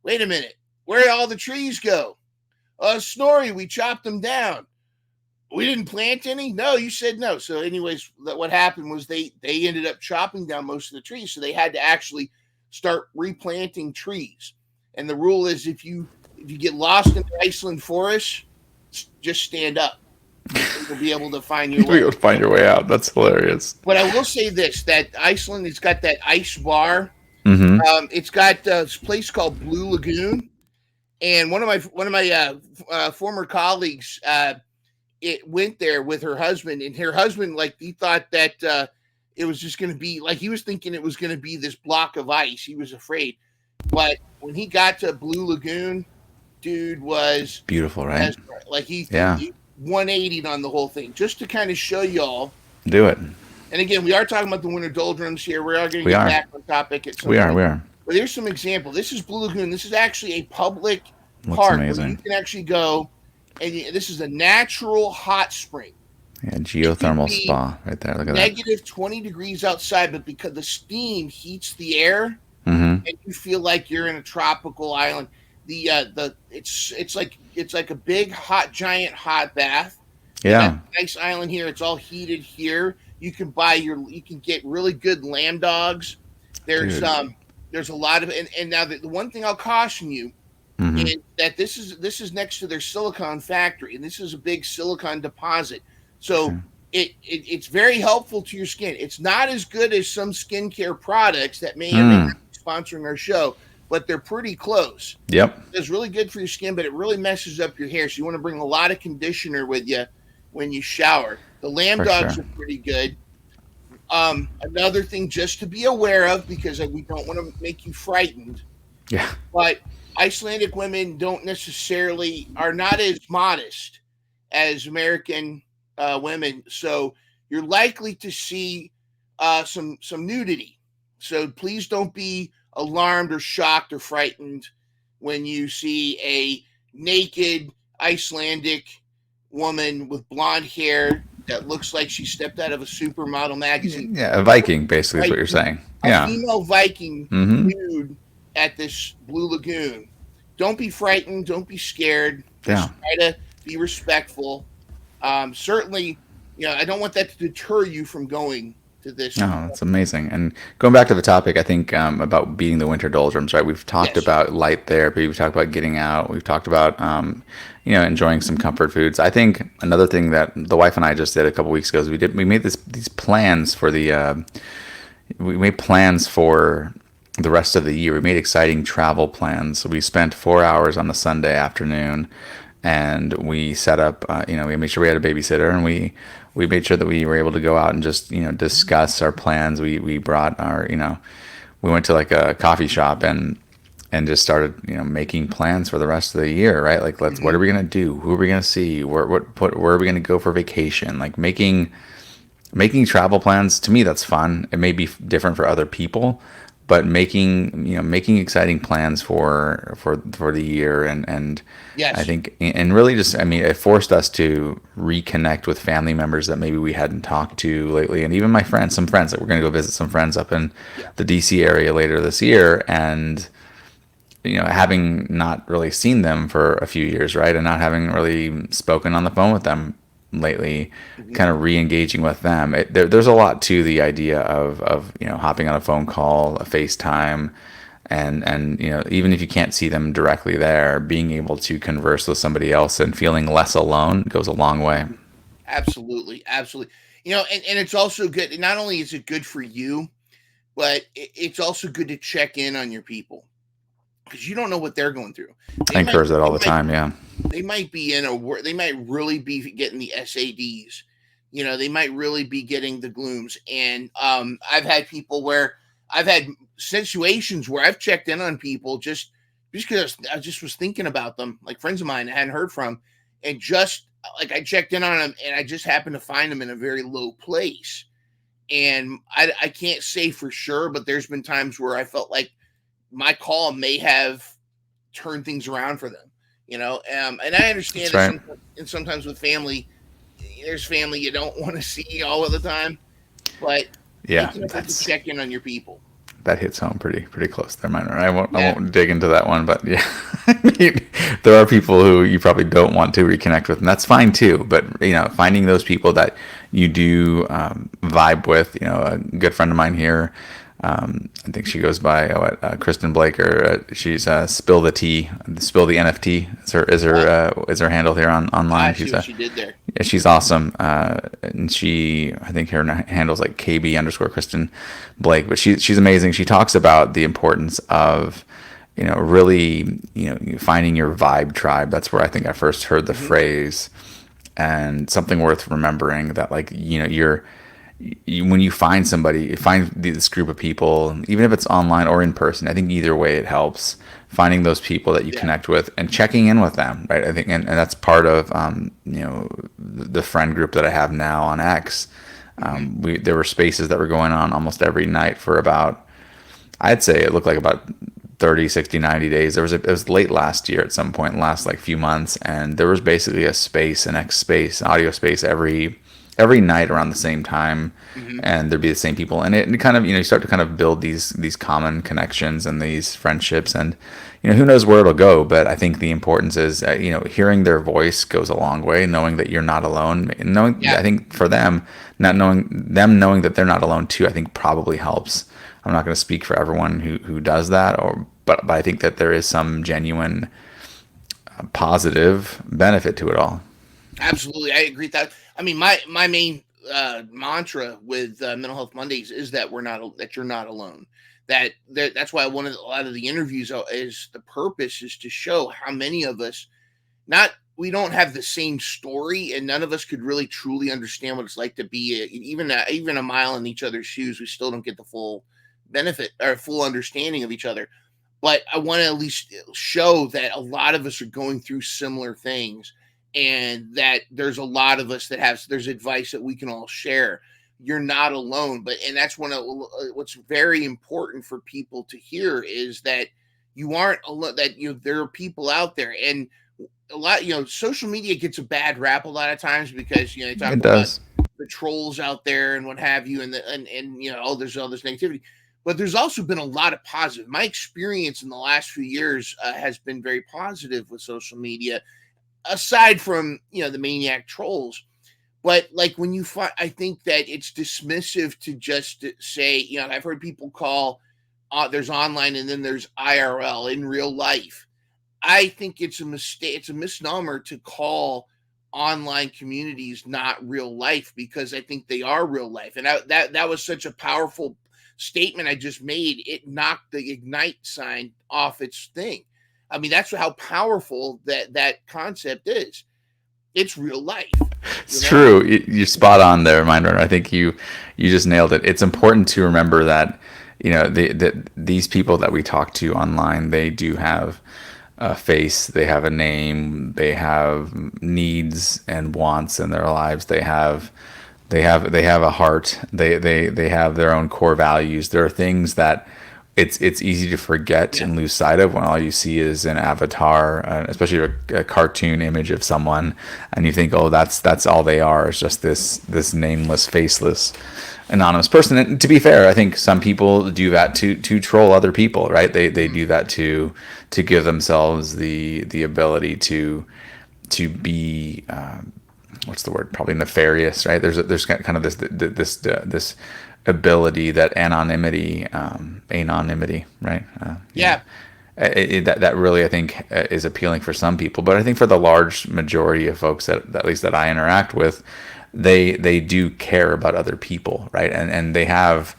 wait a minute, where did all the trees go? Snorri, we chopped them down. We didn't plant any? No, you said no. So anyways, what happened was they ended up chopping down most of the trees. So they had to actually start replanting trees. And the rule is if you get lost in the Iceland forest, just stand up. You'll be able to find your way. You'll find your way out. That's hilarious. But I will say this, that Iceland has got that ice bar. Mm-hmm. It's got this place called Blue Lagoon. And one of my former colleagues it went there with her husband, and her husband, like, he thought that it was just going to be like, he was thinking it was going to be this block of ice. He was afraid, but when he got to Blue Lagoon, dude was Beautiful, right? like Yeah. he 180'd on the whole thing, just to kind of show y'all. Do it. And again, we are talking about the winter doldrums here. We are going to We get are. back on topic at some We point. are. But here's some example. This is Blue Lagoon. This is actually a public Looks park where you amazing. can actually go, and this is a natural hot spring. Yeah, geothermal spa right there. Look at that. Negative 20 degrees outside, but because the steam heats the air, Mm-hmm. and you feel like you're in a tropical island. It's like a big giant hot bath. Yeah. Nice island here. It's all heated here. You can get really good lamb dogs. There's Dude. there's a lot of, and now the one thing I'll caution you Mm-hmm. is that this is next to their silicon factory, and this is a big silicon deposit. So Okay. it's very helpful to your skin. It's not as good as some skincare products that may or may not be sponsoring our show, but they're pretty close. Yep. It's really good for your skin, but it really messes up your hair. So you want to bring a lot of conditioner with you when you shower. The lamb For dogs sure. are pretty good. Another thing just to be aware of, because we don't want to make you frightened, Yeah. but Icelandic women are not as modest as American women. So you're likely to see some nudity. So please don't be alarmed or shocked or frightened when you see a naked Icelandic woman with blonde hair that looks like she stepped out of a supermodel magazine. Yeah. A Viking, basically, is what you're saying. A Yeah. female Viking Mm-hmm. nude at this Blue Lagoon. Don't be frightened. Don't be scared. Just try to be respectful. Certainly, I don't want that to deter you from going to this. No, that's amazing. And going back to the topic, I think about beating the winter doldrums, right? We've talked Yes. about light therapy. We've talked about getting out. We've talked about, enjoying some comfort foods. I think another thing that the wife and I just did a couple weeks ago is we made these plans for we made plans for the rest of the year. We made exciting travel plans. So we spent 4 hours on a Sunday afternoon, and we set up. We made sure we had a babysitter, and we made sure that we were able to go out and just discuss our plans. We brought our we went to like a coffee shop and just started making plans for the rest of the year, right? Like what are we gonna do? Who are we gonna see? Where are we gonna go for vacation? Like making travel plans, to me, that's fun. It may be different for other people, but making exciting plans for the year, and Yes. I think, and really just, it forced us to reconnect with family members that maybe we hadn't talked to lately, and even some friends that we're going to go visit some friends up in the DC area later this year, and having not really seen them for a few years, right, and not having really spoken on the phone with them lately, kind of re-engaging with them. There's a lot to the idea of hopping on a phone call, a FaceTime, and even if you can't see them directly there, being able to converse with somebody else and feeling less alone goes a long way. Absolutely. And it's also good. Not only is it good for you, but it's also good to check in on your people, because you don't know what they're going through. I encourage that all the time. Yeah. They might be they might really be getting the SADs. They might really be getting the glooms. And I've had situations where I've checked in on people just because I just was thinking about them, like friends of mine I hadn't heard from, and just like I checked in on them, and I just happened to find them in a very low place. And I can't say for sure, but there's been times where I felt like my call may have turned things around for them. And I understand that sometimes with family, there's family you don't want to see all of the time, but yeah, you have to check in on your people. That hits home pretty close there, Myndrunner. I won't dig into that one, but yeah, there are people who you probably don't want to reconnect with, and that's fine too. But finding those people that you do vibe with. A good friend of mine here, I think she goes by Kristen Blake, or she's Spill the Tea, Spill the NFT is her handle here online. She did there. Yeah, she's awesome, and I think her handle's like KB _ Kristen Blake, but she's amazing. She talks about the importance of really finding your vibe tribe. That's where I think I first heard the phrase. and something worth remembering, that like, when you find somebody, you find this group of people, even if it's online or in person, I think either way it helps. Finding those people that you Yeah. connect with and checking in with them, right? I think, and that's part of, the friend group that I have now on X. Mm-hmm. There were spaces that were going on almost every night for about, I'd say it looked like about 30, 60, 90 days. It was late last year at some point, last like few months, and there was basically a space, an X space, audio space every night around the same time, Mm-hmm. and there'd be the same people, and it kind of, you start to kind of build these common connections and these friendships, and who knows where it'll go. But I think the importance is, hearing their voice goes a long way, knowing that you're not alone, and knowing, Yeah. I think for them, not knowing them, knowing that they're not alone too, I think probably helps. I'm not going to speak for everyone who does that, but I think that there is some genuine positive benefit to it all. Absolutely, I agree with that. I mean, my main mantra with Mental Health Mondays is that that you're not alone. That's why one of a lot of the interviews is the purpose is to show how many of us not we don't have the same story, and none of us could really truly understand what it's like to be even a mile in each other's shoes. We still don't get the full benefit or full understanding of each other. But I want to at least show that a lot of us are going through similar things, and that there's a lot of us that there's advice that we can all share. You're not alone. And that's one of what's very important for people to hear is that you aren't alone, that there are people out there. And a lot, social media gets a bad rap a lot of times because they talk It about does. the trolls out there and what have you, and oh, there's all this negativity. But there's also been a lot of positive. My experience in the last few years has been very positive with social media, aside from the maniac trolls. But like when you find, I think that it's dismissive to just say, I've heard people call there's online and then there's IRL, in real life. I think it's a mistake. It's a misnomer to call online communities not real life, because I think they are real life. And that was such a powerful statement I just made. It knocked the ignite sign off its thing. I mean, that's how powerful that concept is. It's real life, you It's know? true. You're spot on there, Myndrunner. I think you just nailed it. It's important to remember that these people that we talk to online, they do have a face, they have a name, they have needs and wants in their lives. They have a heart. They have their own core values. There are things that it's easy to forget Yeah. and lose sight of when all you see is an avatar, especially a cartoon image of someone, and you think, oh, that's all they are. It's just this nameless, faceless, anonymous person. And to be fair, I think some people do that to troll other people, right? They do that to give themselves the ability to be, what's the word? Probably nefarious, right? There's kind of this ability, that anonymity, right? Yeah. That really, I think, is appealing for some people, but I think for the large majority of folks that at least that I interact with, they do care about other people, right? And they have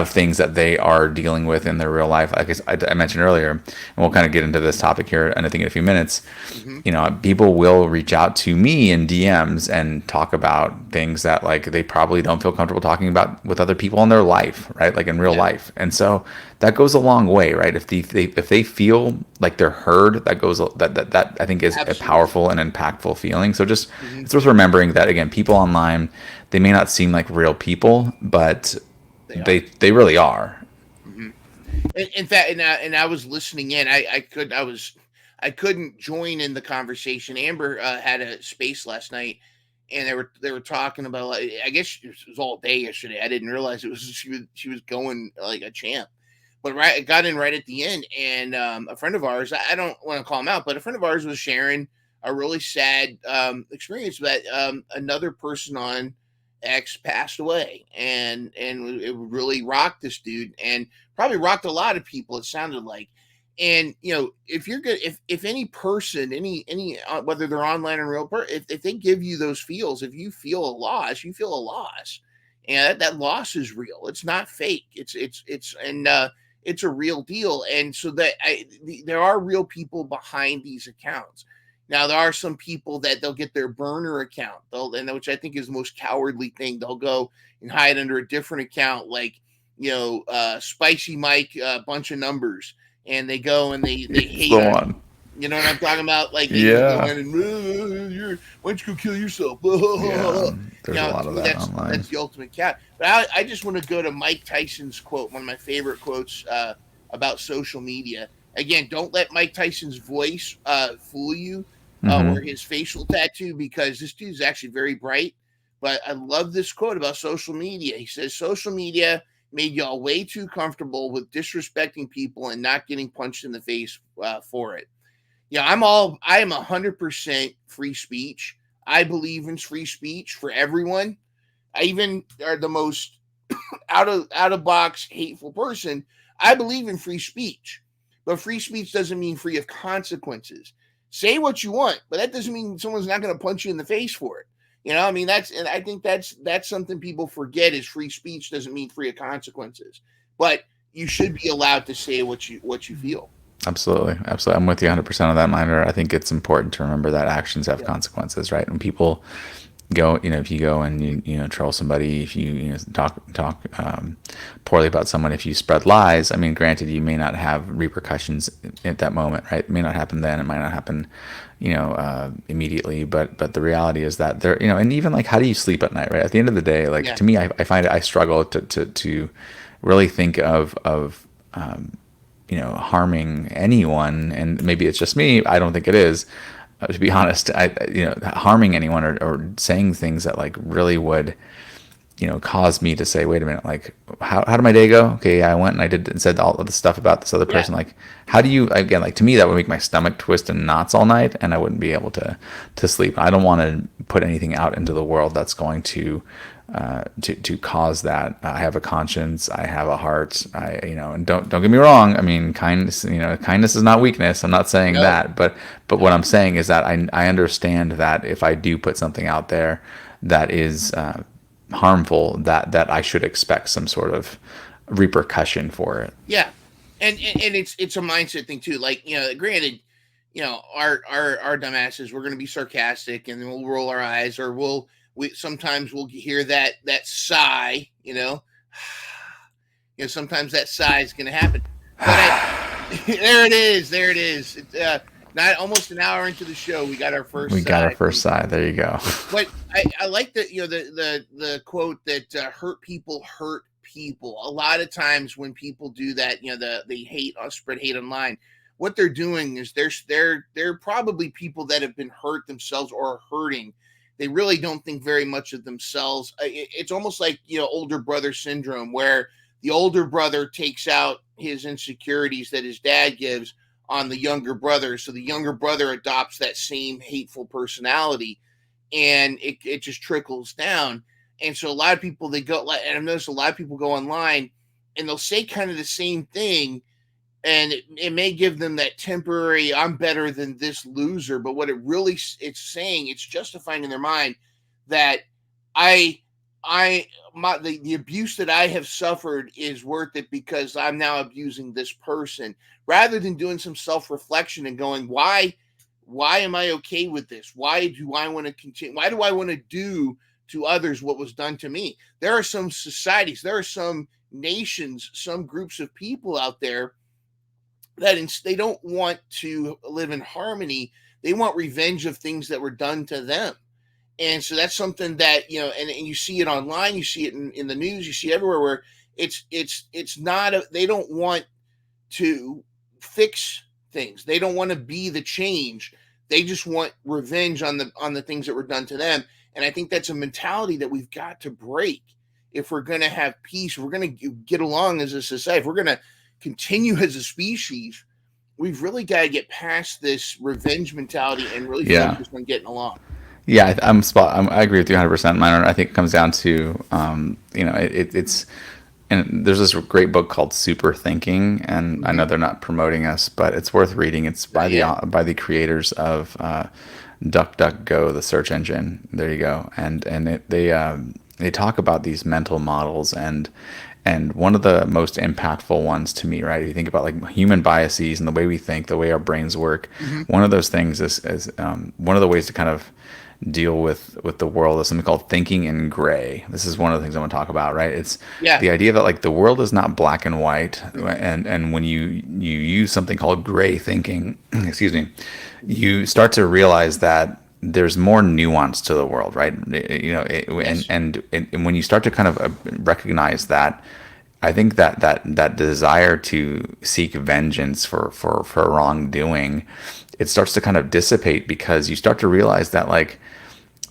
things that they are dealing with in their real life. Like I mentioned earlier, and we'll kind of get into this topic here, and I think in a few minutes, Hmm. people will reach out to me in DMs and talk about things that like they probably don't feel comfortable talking about with other people in their life, right? Like in real Yeah. life. And so that goes a long way, right? If they feel like they're heard, that I think is a Absolutely. powerful and impactful feeling. So just Hmm. it's worth remembering that, again, people online, they may not seem like real people, but They they are. they really are. Hmm. In fact, and I was listening in. I couldn't join in the conversation. Amber had a space last night, and they were talking about, like, I guess it was all day yesterday. I didn't realize it was she was going like a champ. But right, I got in right at the end, and a friend of ours, I don't want to call him out, but a friend of ours was sharing a really sad experience that another person on X passed away, and it really rocked this dude, and probably rocked a lot of people. It sounded like. And if you're good, if any person, any whether they're online or real, if they give you those feels, if you feel a loss, you feel a loss, and that loss is real. It's not fake. It's a real deal. And so there are real people behind these accounts. Now there are some people that they'll get their burner account, which I think is the most cowardly thing. They'll go and hide under a different account, like Spicy Mike, a bunch of numbers, and they go and they It's hate the on one. people. You know what I'm talking about? Like they go Yeah. in and why don't you go kill yourself? Yeah. There's a lot To of me that online. that's the ultimate cat. But I just want to go to Mike Tyson's quote, one of my favorite quotes about social media. Again, don't let Mike Tyson's voice fool you, or Mm-hmm. his facial tattoo, because this dude's actually very bright. But I love this quote about social media. He says, social media made y'all way too comfortable with disrespecting people and not getting punched in the face for it. Yeah, I am 100% free speech. I believe in free speech for everyone. I even are the most out of box hateful person. I believe in free speech, but free speech doesn't mean free of consequences. Say what you want, but that doesn't mean someone's not going to punch you in the face for it. I mean, and I think that's something people forget, is free speech doesn't mean free of consequences, but you should be allowed to say what you feel. Absolutely, absolutely. I'm with you 100% on that, Miner. I think it's important to remember that actions have Yeah. consequences, right? When people go, if you go and troll somebody, if you talk poorly about someone, if you spread lies, I mean, granted, you may not have repercussions at that moment, right? It may not happen then. It might not happen, immediately. But the reality is that there, and even like, how do you sleep at night, right? At the end of the day, like Yeah. to me, I find I struggle to really think of harming anyone, and maybe it's just me. I don't think it is. To be honest, harming anyone, or saying things that like really would, cause me to say, wait a minute, like how did my day go? Okay, yeah, I went and I did and said all of the stuff about this other Yeah. person. Like, how do you, again, like to me that would make my stomach twist in knots all night, and I wouldn't be able to sleep. I don't want to put anything out into the world that's going to cause that. I have a conscience. I have a heart. And don't get me wrong. I mean, kindness is not weakness. I'm not saying No. that, but what I'm saying is that I understand that if I do put something out there that is harmful, that I should expect some sort of repercussion for it. Yeah, and it's a mindset thing too. Like, granted, our dumbasses, we're going to be sarcastic and then we'll roll our eyes, or we sometimes we'll hear that sigh. Sometimes that sigh is going to happen. But there it is, there it is. Not almost an hour into the show, we got our We first got our sigh. first side. There you go. But I like that, the quote that hurt people hurt people. A lot of times when people do that, they hate spread hate online. What they're doing is they're probably people that have been hurt themselves or are hurting. They really don't think very much of themselves. It's almost like, older brother syndrome, where the older brother takes out his insecurities that his dad gives on the younger brother, so the younger brother adopts that same hateful personality, and it just trickles down. And so a lot of people, they go, and I've noticed a lot of people go online and they'll say kind of the same thing, and it may give them that temporary I'm better than this loser, but what it's saying, it's justifying in their mind that I the abuse that I have suffered is worth it because I'm now abusing this person, rather than doing some self-reflection and going, why am I okay with this? Why do I want to continue? Why do I want to do to others what was done to me? There are some societies, there are some nations, some groups of people out there that they don't want to live in harmony. They want revenge of things that were done to them. And so that's something that, and you see it online, you see it in the news, you see it everywhere, where it's not they don't want to fix things. They don't want to be the change. They just want revenge on the things that were done to them. And I think that's a mentality that we've got to break if we're going to have peace. If we're going to get along as a society. If we're going to continue as a species, we've really got to get past this revenge mentality and really Yeah. focus on getting along. Yeah, I agree with you 100%. Mine, I think it comes down to, it's, and there's this great book called Super Thinking, and I know they're not promoting us, but it's worth reading. It's by Yeah. the creators of DuckDuckGo, the search engine. There you go. And they talk about these mental models, and And one of the most impactful ones to me, right? If you think about like human biases and the way we think, the way our brains work, Mm-hmm. one of those things is one of the ways to kind of deal with the world is something called thinking in gray. This is one of the things I want to talk about, right? It's Yeah. the idea that like the world is not black and white, and when you use something called gray thinking, excuse me, you start to realize that there's more nuance to the world, right? Yes. And when you start to kind of recognize that, I think that desire to seek vengeance for wrongdoing, it starts to kind of dissipate because you start to realize that like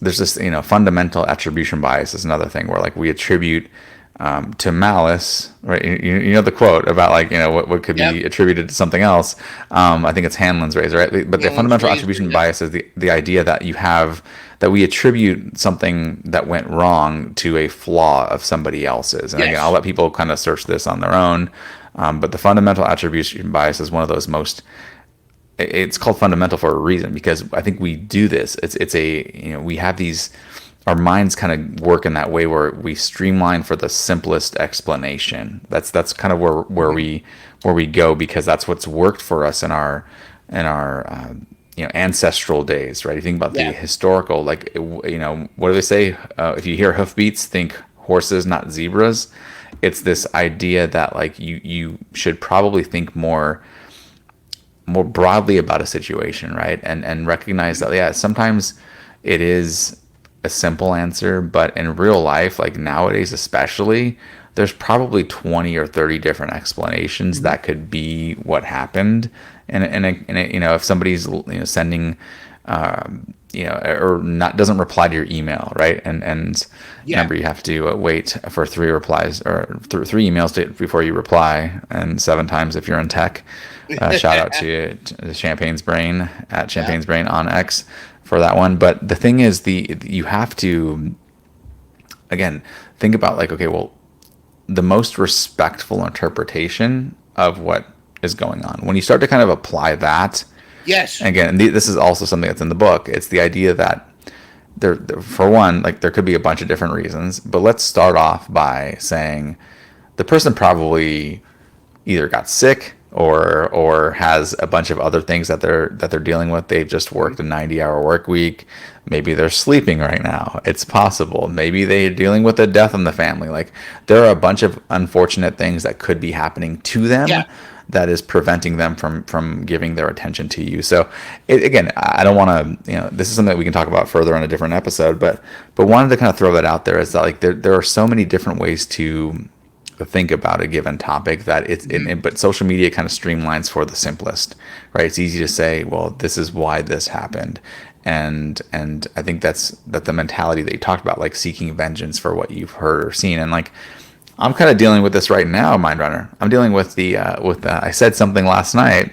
there's this fundamental attribution bias is another thing where like we attribute to malice, right? You know the quote about like what could Yep. be attributed to something else. I think it's Hanlon's razor, right? But the Hamlin's fundamental razor. attribution Yep. bias is the idea that you have that we attribute something that went wrong to a flaw of somebody else's. And again, I'll Yes. let people kind of search this on their own. But the fundamental attribution bias is one of those most it's called fundamental for a reason because I think we do this. It's a we have these our minds kind of work in that way where we streamline for the simplest explanation. That's kind of Mm-hmm. where we go because that's what's worked for us in our ancestral days, right? You think about the Yeah. historical, like what do they say? If you hear hoofbeats, think horses, not zebras. It's this idea that like you should probably think more broadly about a situation, right? And recognize that yeah, sometimes it is a simple answer, but in real life, like nowadays especially, there's probably 20 or 30 different explanations Mm-hmm. that could be what happened. And if somebody's sending or not doesn't reply to your email, right? And Yeah. remember you have to wait for three replies or three emails before you reply, and seven times if you're in tech. Shout out to Champagne's Brain at Yeah. Champagne's Brain on X for that one. But the thing is, you have to again think about like okay, well, the most respectful interpretation of what is going on. When you start to kind of apply that, Yes. and again, this is also something that's in the book. It's the idea that for one, like there could be a bunch of different reasons, but let's start off by saying the person probably either got sick or has a bunch of other things that they're dealing with. They've just Mm-hmm. worked a 90-hour work week. Maybe they're sleeping right now. It's possible. Maybe they're dealing with a death in the family. Like there are a bunch of unfortunate things that could be happening to them Yeah. that is preventing them from giving their attention to you. So again, I don't want to, this is something that we can talk about further on a different episode, but wanted to kind of throw that out there is that like there are so many different ways to think about a given topic that Mm-hmm. but social media kind of streamlines for the simplest, right? It's easy to say, well, this is why this happened. And I think that's the mentality that you talked about, like seeking vengeance for what you've heard or seen. And like, I'm kind of dealing with this right now, Myndrunner. I'm dealing with I said something last night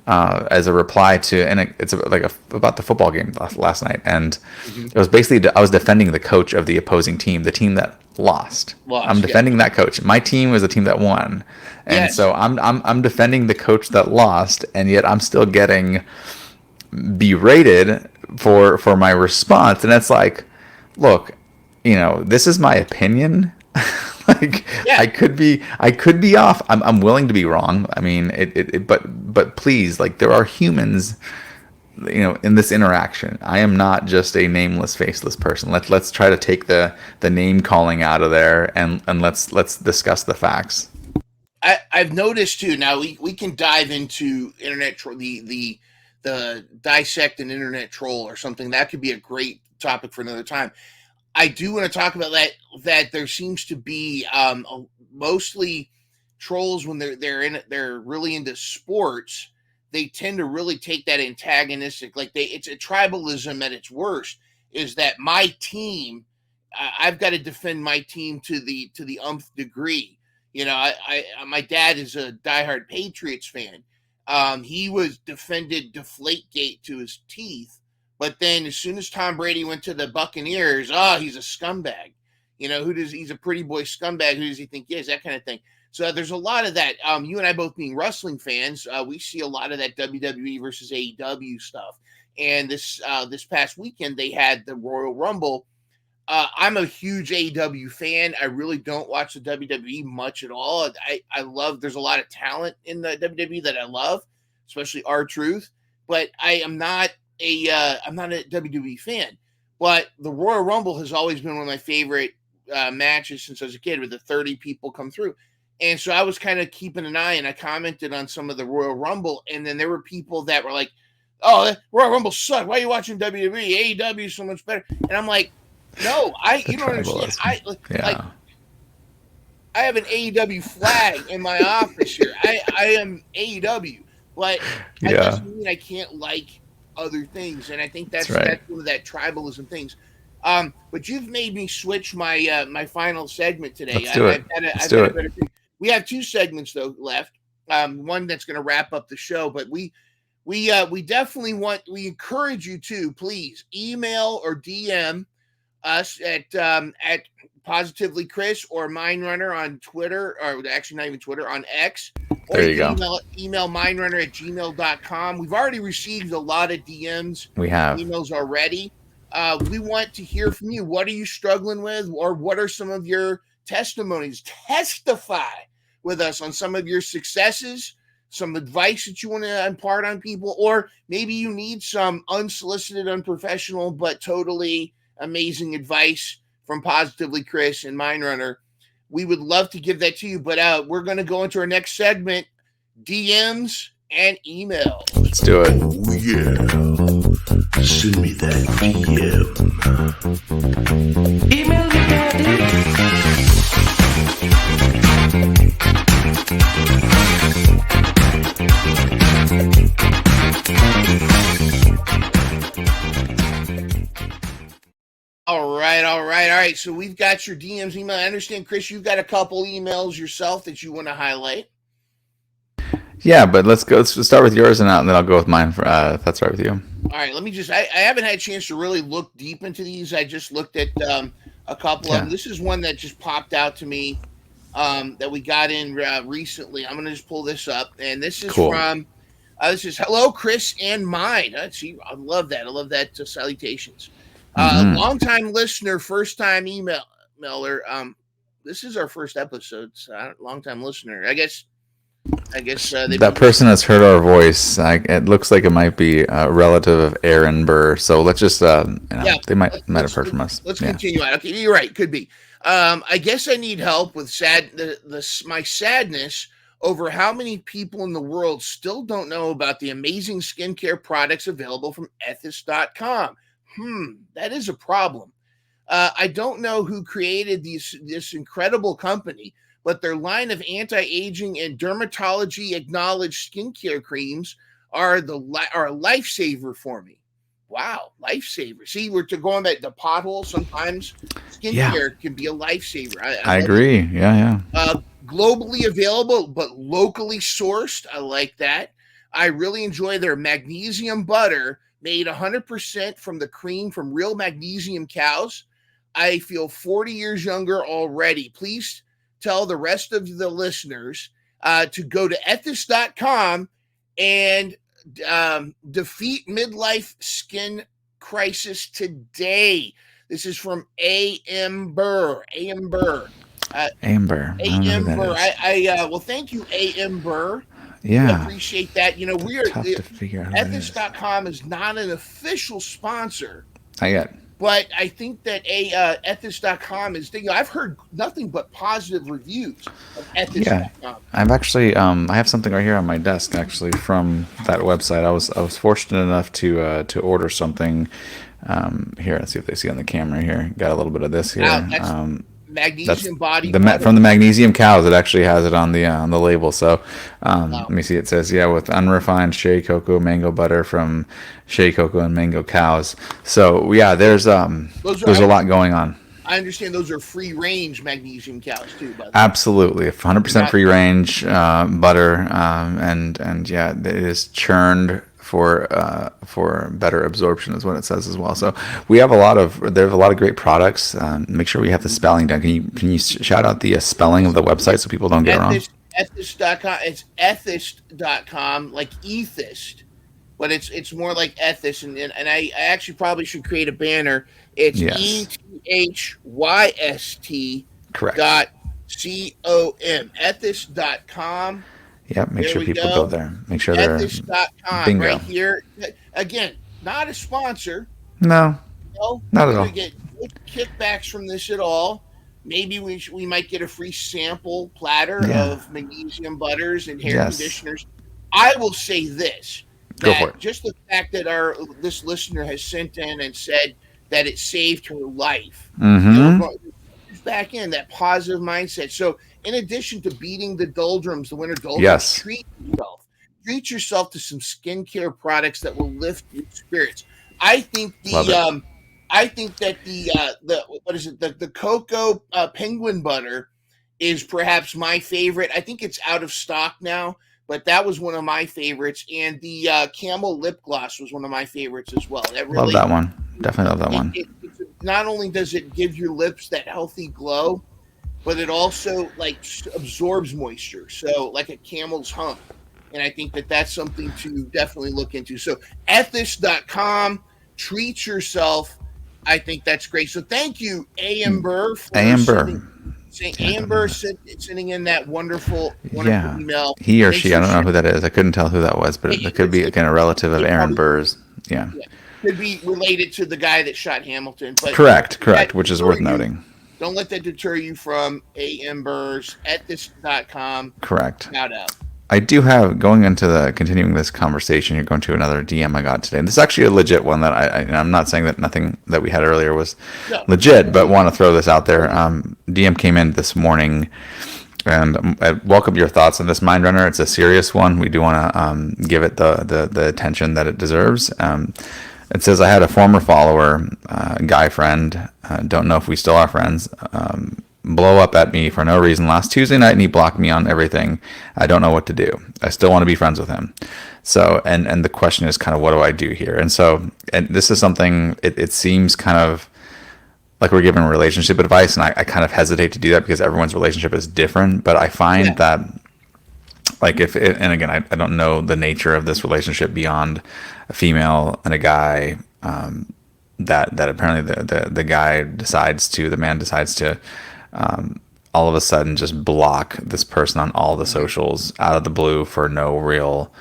as a reply to, and it's about the football game last night, and Mm-hmm. it was basically I was defending the coach of the opposing team, the team that lost. I'm Lost. Yeah. defending that coach. My team was the team that won, and Yes. so I'm defending the coach that lost, and yet I'm still getting berated for my response, and it's like, look, this is my opinion. Like Yeah. I could be off. I'm willing to be wrong. I mean, but please, like there are humans, in this interaction. I am not just a nameless, faceless person. Let's try to take the name calling out of there, and let's discuss the facts. I've noticed too. Now we can dive into internet the dissect an internet troll or something. That could be a great topic for another time. I do want to talk about that there seems to be mostly trolls when they're really into sports. They tend to really take that antagonistic, like it's a tribalism at its worst. Is that my team? I've got to defend my team to the umpth degree. My dad is a diehard Patriots fan. He was defended Deflategate to his teeth, but then as soon as Tom Brady went to the Buccaneers, he's a scumbag. He's a pretty boy scumbag. Who does he think he is? That kind of thing. So there's a lot of that. You and I both being wrestling fans, we see a lot of that WWE versus AEW stuff. And this past weekend they had the Royal Rumble. I'm a huge AEW fan. I really don't watch the WWE much at all. I love. There's a lot of talent in the WWE that I love, especially R-Truth. But I'm not a WWE fan. But the Royal Rumble has always been one of my favorite matches since I was a kid, where the 30 people come through. And so I was kind of keeping an eye, and I commented on some of the Royal Rumble, and then there were people that were like, "Oh, Royal Rumble sucked. Why are you watching WWE? AEW is so much better." And I'm like, "No, you don't understand. Yeah. I have an AEW flag in my office here. I am AEW, but that Yeah. doesn't mean I can't like other things." And I think that's right. one of that tribalism things. But you've made me switch my final segment today. Let's do it. Let's do it. We have 2 segments though left. One that's going to wrap up the show, but we definitely we encourage you to please email or DM us at Positively Chris or Myndrunner on Twitter, or actually not even Twitter, on X. Or There you go. Email myndrunner@gmail.com. We've already received a lot of DMs, We have emails already. We want to hear from you. What are you struggling with, or what are some of your testimonies? Testify with us on some of your successes, some advice that you want to impart on people, or maybe you need some unsolicited, unprofessional, but totally amazing advice from Positively Chris and Myndrunner. We would love to give that to you, but we're going to go into our next segment, DMs and email. Let's do it. Oh yeah, send me that DM. Email me, daddy. All right. So we've got your DMs, email. I understand, Chris, you've got a couple emails yourself that you want to highlight. Yeah, but let's start with yours, and then I'll go with mine. If that's right with you. All right, let me just. I haven't had a chance to really look deep into these. I just looked at a couple of them. This is one that just popped out to me that we got in recently. I'm going to just pull this up, and this is Cool. from. This is hello, Chris and mine. See, I love that. I love that. Salutations. Long-time listener, first-time emailer. This is our first episode. So long-time listener. I guess that person has heard our voice. It looks like it might be a relative of Aaron Burr. So let's just, they might have heard from us. Let's continue on. Okay, you're right. Could be. I guess I need help with my sadness over how many people in the world still don't know about the amazing skincare products available from Ethis.com. That is a problem. I don't know who created this incredible company, but their line of anti-aging and dermatology acknowledged skincare creams are a lifesaver for me. Wow, lifesaver. See, we're to go on the pothole. Sometimes skincare can be a lifesaver. I agree. Yeah. Globally available, but locally sourced. I like that. I really enjoy their magnesium butter made 100% from the cream from real magnesium cows. I feel 40 years younger already. Please tell the rest of the listeners to go to Ethis.com and defeat midlife skin crisis today. This is from A.M. Burr. A.M. Burr. A.M. Burr. A.M. Burr. Well, thank you, A.M. Burr. Yeah. I appreciate that. You know, tough to figure out. Ethis.com is not an official sponsor. Not yet. But I think that Ethis.com is, I've heard nothing but positive reviews of Ethis.com. Yeah. I've actually, I have something right here on my desk, actually, from that website. I was fortunate enough to order something. Here, let's see if they see on the camera here. Got a little bit of this here. That's magnesium body from the magnesium cows. It actually has it on the label. So let me see. It says with unrefined shea cocoa mango butter from shea cocoa and mango cows. So there's a lot going on. I understand those are free range magnesium cows too. By the way. Absolutely, 100% free range butter, and it is churned for better absorption is what it says as well. So we have a lot of great products. Make sure we have the spelling down. Can you shout out the spelling of the website so people don't get it wrong? Ethis.com. It's Ethist.com, like ethist. but it's more like ethos, and I actually probably should create a banner. It's Yes. ETHYST Correct. dot com, ethos.com. Yep. Make There sure we people go go. there. Make sure they're Ethos.com bingo. right here. Again, not a sponsor. No, No, not we're at gonna all. get no kickbacks from this at all. Maybe we might get a free sample platter Yeah. of magnesium butters and hair Yes. conditioners. I will say this, Go for it. that just the fact that our this listener has sent in and said that it saved her life, we're Mm-hmm. going back in that positive mindset. So in addition to beating the doldrums, the winter doldrums, Yes. treat yourself to some skincare products that will lift your spirits. I think Love the it. I think that the what is it, the cocoa penguin butter is perhaps my favorite. I think it's out of stock now, but that was one of my favorites. And the camel lip gloss was one of my favorites as well. That Love really that one. Definitely love that one. it's not only does it give your lips that healthy glow, but it also like absorbs moisture. So like a camel's hump. And I think that that's something to definitely look into. So ethos.com, treat yourself. I think that's great. So thank you, Amber, for Amber. Yeah, Amber sending in that wonderful yeah. email. He or Thanks she. I for don't know sharing. who that is. I couldn't tell who that was, but it could be again a relative of It Aaron probably Burr's. Yeah. yeah, could be related to the guy that shot Hamilton. But Correct. that Correct. Which is worth deter you- noting. don't let that deter you from Ambers at this.com. Correct. Shout out. I do have going into the continuing this conversation. You're going to another DM I got today. And this is actually a legit one that I'm not saying that nothing that we had earlier was No. legit, but want to throw this out there. DM came in this morning, and I welcome your thoughts on this Myndrunner. It's a serious one. We do want to give it the attention that it deserves. It says, I had a former follower, guy friend, don't know if we still are friends, blow up at me for no reason last Tuesday night, and he blocked me on everything. I don't know what to do. I still want to be friends with him. So, and the question is kind of, what do I do here? And so, and this is something, it seems kind of like we're giving relationship advice, and I kind of hesitate to do that because everyone's relationship is different. But I find that, like, if it, and again, I don't know the nature of this relationship beyond a female and a guy, that apparently the man decides to all of a sudden just block this person on all the socials out of the blue for no real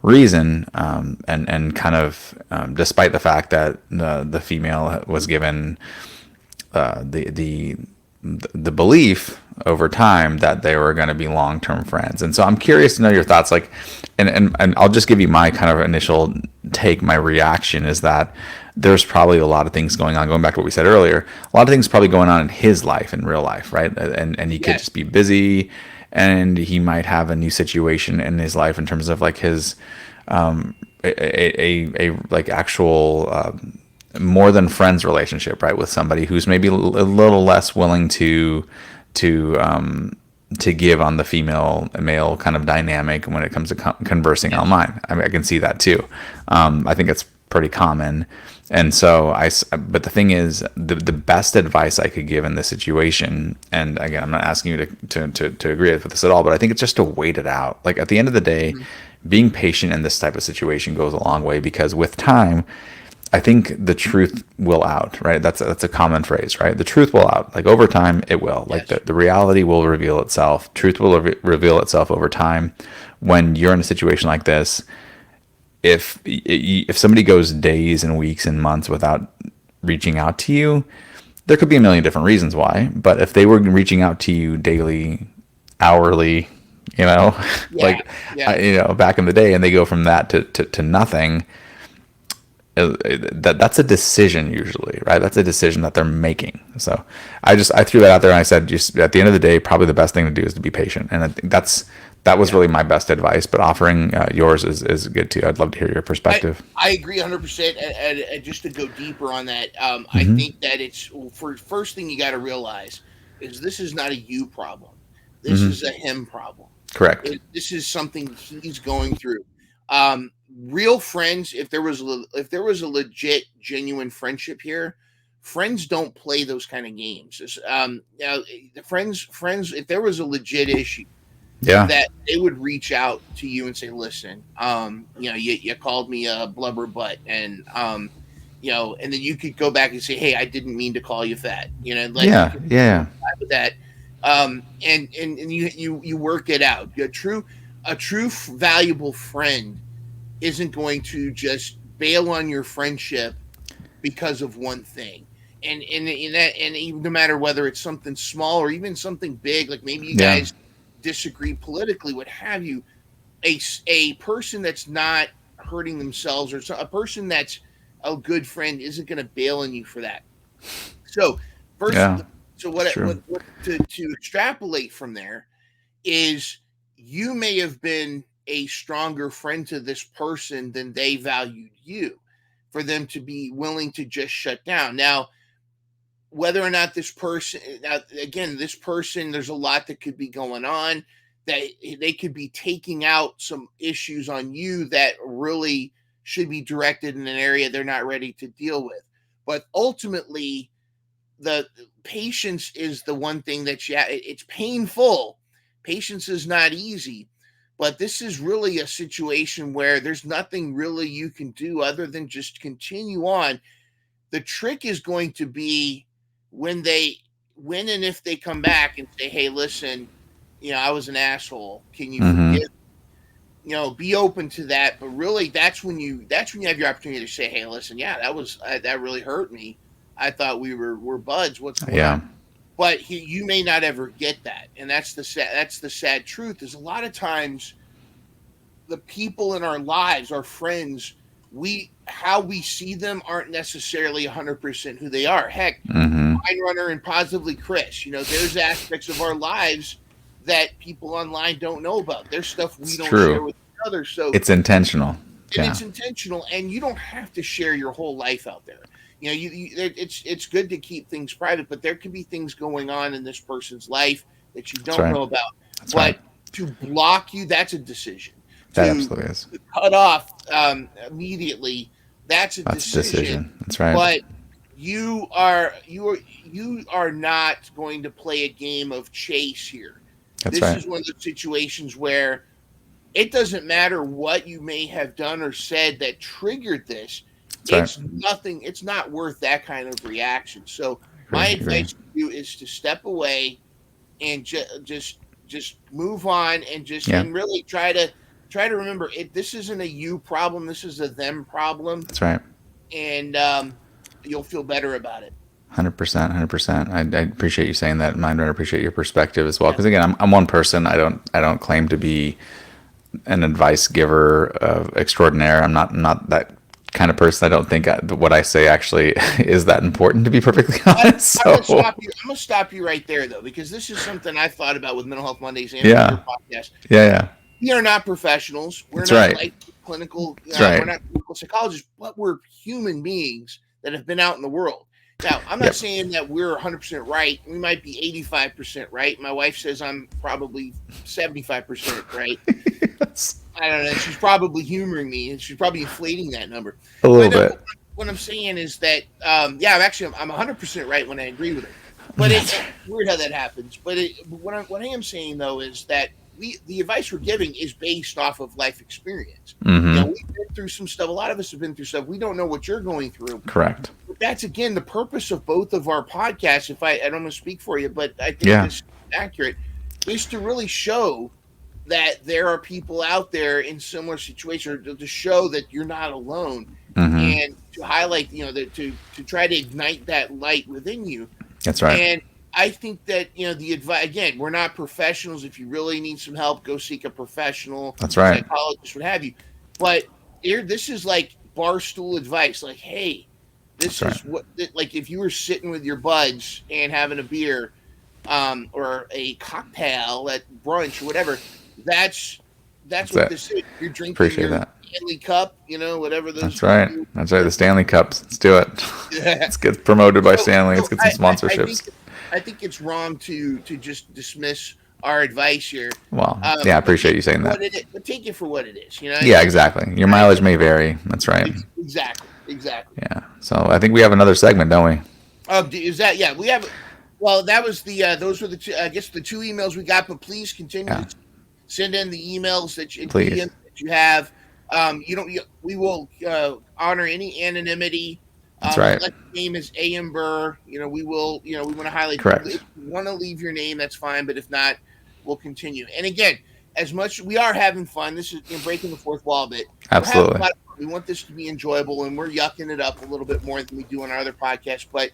reason, and kind of despite the fact that the female was given the belief over time that they were going to be long-term friends. And so I'm curious to know your thoughts, like, and I'll just give you my kind of initial take. My reaction is that there's probably a lot of things going on, going back to what we said earlier, a lot of things probably going on in his life, in real life, right? And he could just be busy, and he might have a new situation in his life in terms of like his a like actual more than friends relationship, right, with somebody who's maybe a little less willing to give on the female male kind of dynamic when it comes to conversing online. I mean, I can see that too. I think it's pretty common. And so but the thing is, the best advice I could give in this situation, and again, I'm not asking you to agree with this at all, but I think it's just to wait it out. Like, at the end of the day, being patient in this type of situation goes a long way, because with time, I think the truth will out, right? That's a common phrase, right? The truth will out. Like, over time, it will. Like, the reality will reveal itself. Truth will reveal itself over time. When you're in a situation like this, if somebody goes days and weeks and months without reaching out to you, there could be a million different reasons why. But if they were reaching out to you daily, hourly, back in the day, and they go from that to nothing, that's a decision usually, right? That's a decision that they're making. So I threw that out there, and I said, just at the end of the day, probably the best thing to do is to be patient. And I think that was really my best advice, but offering yours is good too. I'd love to hear your perspective. I agree 100%. And just to go deeper on that, I think that first thing you got to realize is this is not a you problem. This is a him problem. Correct. This is something he's going through. Real friends, if there was a legit, genuine friendship here, friends don't play those kind of games. Now, friends, if there was a legit issue, Yeah. that they would reach out to you and say, listen, you called me a blubber butt, and and then you could go back and say, hey, I didn't mean to call you fat, like you Yeah. could Yeah. with that, and you work it out. A true valuable friend isn't going to just bail on your friendship because of one thing. And even no matter whether it's something small or even something big, like maybe you Yeah. guys disagree politically, what have you, a person that's not hurting themselves, or a person that's a good friend isn't going to bail on you for that. So first, Yeah. so It's true. what to extrapolate from there is you may have been a stronger friend to this person than they valued you, for them to be willing to just shut down. Now, whether or not this person, now again, this person, there's a lot that could be going on, that they could be taking out some issues on you that really should be directed in an area they're not ready to deal with. But ultimately, the patience is the one thing that it's painful. Patience is not easy, but this is really a situation where there's nothing really you can do other than just continue on. The trick is going to be when and if they come back and say, hey, listen, I was an asshole, can you Mm-hmm. forgive, be open to that. But really, that's when you have your opportunity to say, hey, listen, yeah, that really hurt me. I thought we're buds. What's going Yeah. on? But you may not ever get that, and that's the sad truth. Is a lot of times the people in our lives, our friends, how we see them aren't necessarily 100% who they are. Heck, Mm-hmm. Myndrunner and Positively Chris, there's aspects of our lives that people online don't know about. There's stuff we It's don't true. share with each other. So It's intentional. and Yeah. it's intentional, and you don't have to share your whole life out there. It's good to keep things private, but there can be things going on in this person's life that you That's don't right. know about. That's But right. to block you, that's a decision. That To absolutely is. cut off immediately, that's a That's a decision. decision. That's right. But you are not going to play a game of chase here. That's This right. is one of those situations where it doesn't matter what you may have done or said that triggered this. That's It's nothing. It's not worth that kind of reaction. So my Agree. advice to you is to step away and just move on, and Yeah. and really try to remember it. This isn't a you problem. This is a them problem, That's right. and you'll feel better about it. 100%. 100%. I appreciate you saying that, Myndrunner. I appreciate your perspective as well. Because again, I'm one person. I don't claim to be an advice giver extraordinaire. I'm not that kind of person. I don't think what I say actually is that important, to be perfectly honest. I'm gonna stop you right there, though, because this is something I've thought about with Mental Health Mondays and Yeah. your podcast. Yeah. We are not professionals. We're That's not right. like clinical. That's right. We're not clinical psychologists, but we're human beings that have been out in the world. Now, I'm not Yep. saying that we're 100% right. We might be 85% right. My wife says I'm probably 75% right. I don't know. She's probably humoring me, and she's probably inflating that number. A little But, bit. What I'm saying is that, I'm 100% right when I agree with her. But it's weird how that happens. But what I am saying, though, is that the advice we're giving is based off of life experience. Mm-hmm. We've been through some stuff. A lot of us have been through stuff. We don't know what you're going through. Correct. But that's, again, the purpose of both of our podcasts. If I don't want to speak for you, but I think this is accurate, is to really show that there are people out there in similar situations, to show that you're not alone, Mm-hmm. and to highlight, to try to ignite that light within you. That's right. And I think that, the advice, again, we're not professionals. If you really need some help, go seek a professional. That's right. Psychologist, what have you. But this is like barstool advice. Like, hey, this is what, like, if you were sitting with your buds and having a beer, or a cocktail at brunch or whatever, that's what this is. You're drinking Appreciate your that. Stanley Cup, whatever those. That's right. That's right. The Stanley Cups. Let's do it. Let's get promoted by Stanley. Let's get some sponsorships. I think it's wrong to just dismiss our advice here. Well, I appreciate you saying that. But take it for what it is. Yeah, exactly. Your mileage may vary. That's right. Exactly. Yeah. So I think we have another segment, don't we? Is that? Yeah, we have. Well, that was the. Those were the two. I guess the two emails we got. But please continue. Yeah. Send in the emails that you, Please. DMs that you have. We will honor any anonymity. That's right. Unless your name is A.M. Burr, we will, we want to highlight. Correct. If you want to leave your name, that's fine. But if not, we'll continue. And again, as much we are having fun, this is breaking the fourth wall a bit. Absolutely. We're having a lot of fun. We want this to be enjoyable, and we're yucking it up a little bit more than we do on our other podcasts. But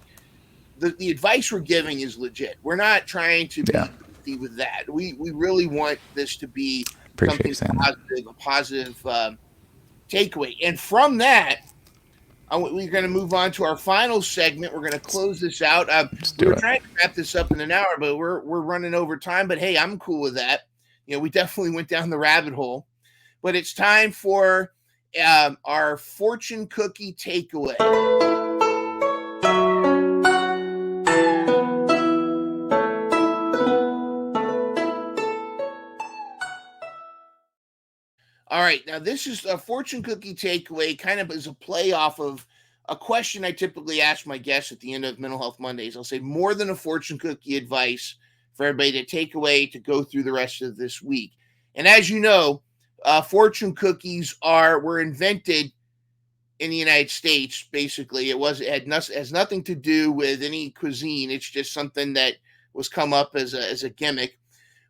the advice we're giving is legit. We're not trying to be with that. We really want this to be something positive, a positive takeaway. And from that, we're going to move on to our final segment. We're going to close this out. We're trying to wrap this up in an hour, but we're running over time. But hey, I'm cool with that. We definitely went down the rabbit hole. But it's time for our fortune cookie takeaway. All right, now this is a fortune cookie takeaway, kind of as a play off of a question I typically ask my guests at the end of Mental Health Mondays. I'll say more than a fortune cookie advice for everybody to take away to go through the rest of this week. And as you know, fortune cookies were invented in the United States. Basically, has nothing to do with any cuisine. It's just something that was come up as a gimmick.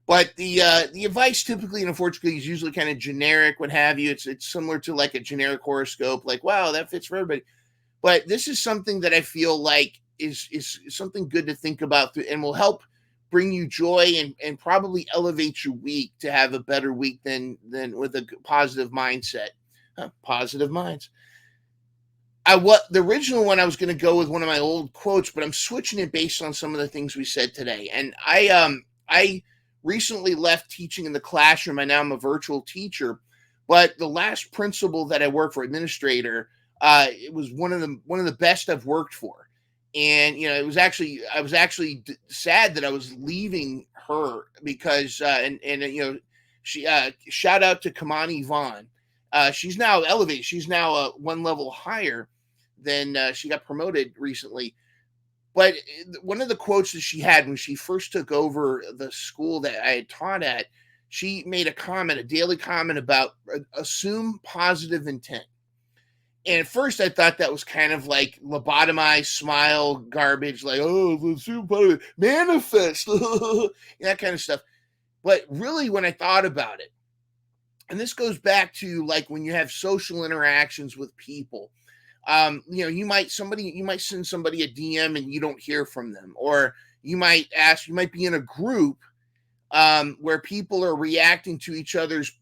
But the advice typically in a fortune cookie is usually kind of generic, what have you. It's similar to like a generic horoscope, like, wow, that fits for everybody. But this is something that I feel like is something good to think about and will help bring you joy and probably elevate your week to have a better week than with a positive mindset. Positive minds. The original one I was going to go with one of my old quotes, but I'm switching it based on some of the things we said today. And I recently left teaching in the classroom. And now I'm a virtual teacher. But the last principal that I worked for, administrator, it was one of the best I've worked for. And I was actually sad that I was leaving her because she shout out to Kamani Vaughn. She's now elevated. She's now one level higher than she got promoted recently. But one of the quotes that she had when she first took over the school that I had taught at, she made a daily comment about assume positive intent. And at first I thought that was kind of like lobotomized smile garbage, like, oh, assume positive, manifest, that kind of stuff. But really, when I thought about it, and this goes back to like when you have social interactions with people, you might send somebody a DM and you don't hear from them, or you might be in a group where people are reacting to each other's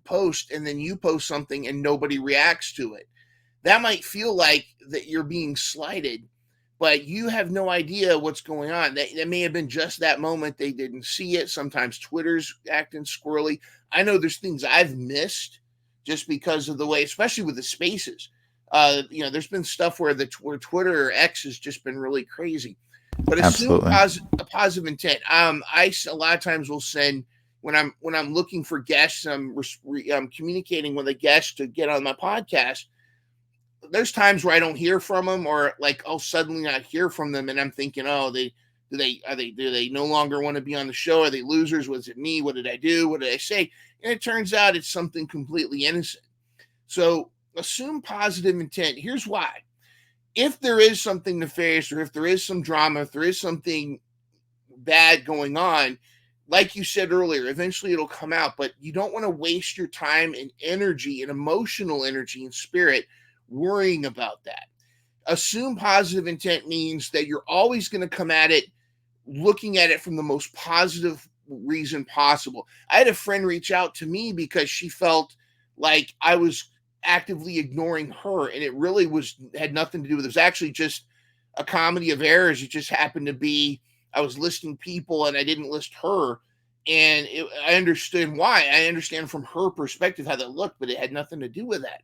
post, and then you post something and nobody reacts to it. That might feel like that you're being slighted, but you have no idea what's going on. That may have been just that moment. They didn't see it. Sometimes Twitter's acting squirrely. I know there's things I've missed just because of the way, especially with the spaces. There's been stuff where Twitter or X has just been really crazy. But assume a positive intent. I a lot of times will send when I'm looking for guests. I'm communicating with a guest to get on my podcast. There's times where I don't hear from them, or like I'll suddenly not hear from them, and I'm thinking, oh, do they no longer want to be on the show? Are they losers? Was it me? What did I do? What did I say? And it turns out it's something completely innocent. So assume positive intent. Here's why. If there is something nefarious, or if there is some drama, if there is something bad going on, like you said earlier, eventually it'll come out, but you don't want to waste your time and energy and emotional energy and spirit worrying about that. Assume positive intent means that you're always going to come at it looking at it from the most positive reason possible. I had a friend reach out to me because she felt like I was actively ignoring her, and it really had nothing to do with it. It was actually just a comedy of errors. It just happened to be I was listing people and I didn't list her, and I understood why. I understand from her perspective how that looked, but it had nothing to do with that.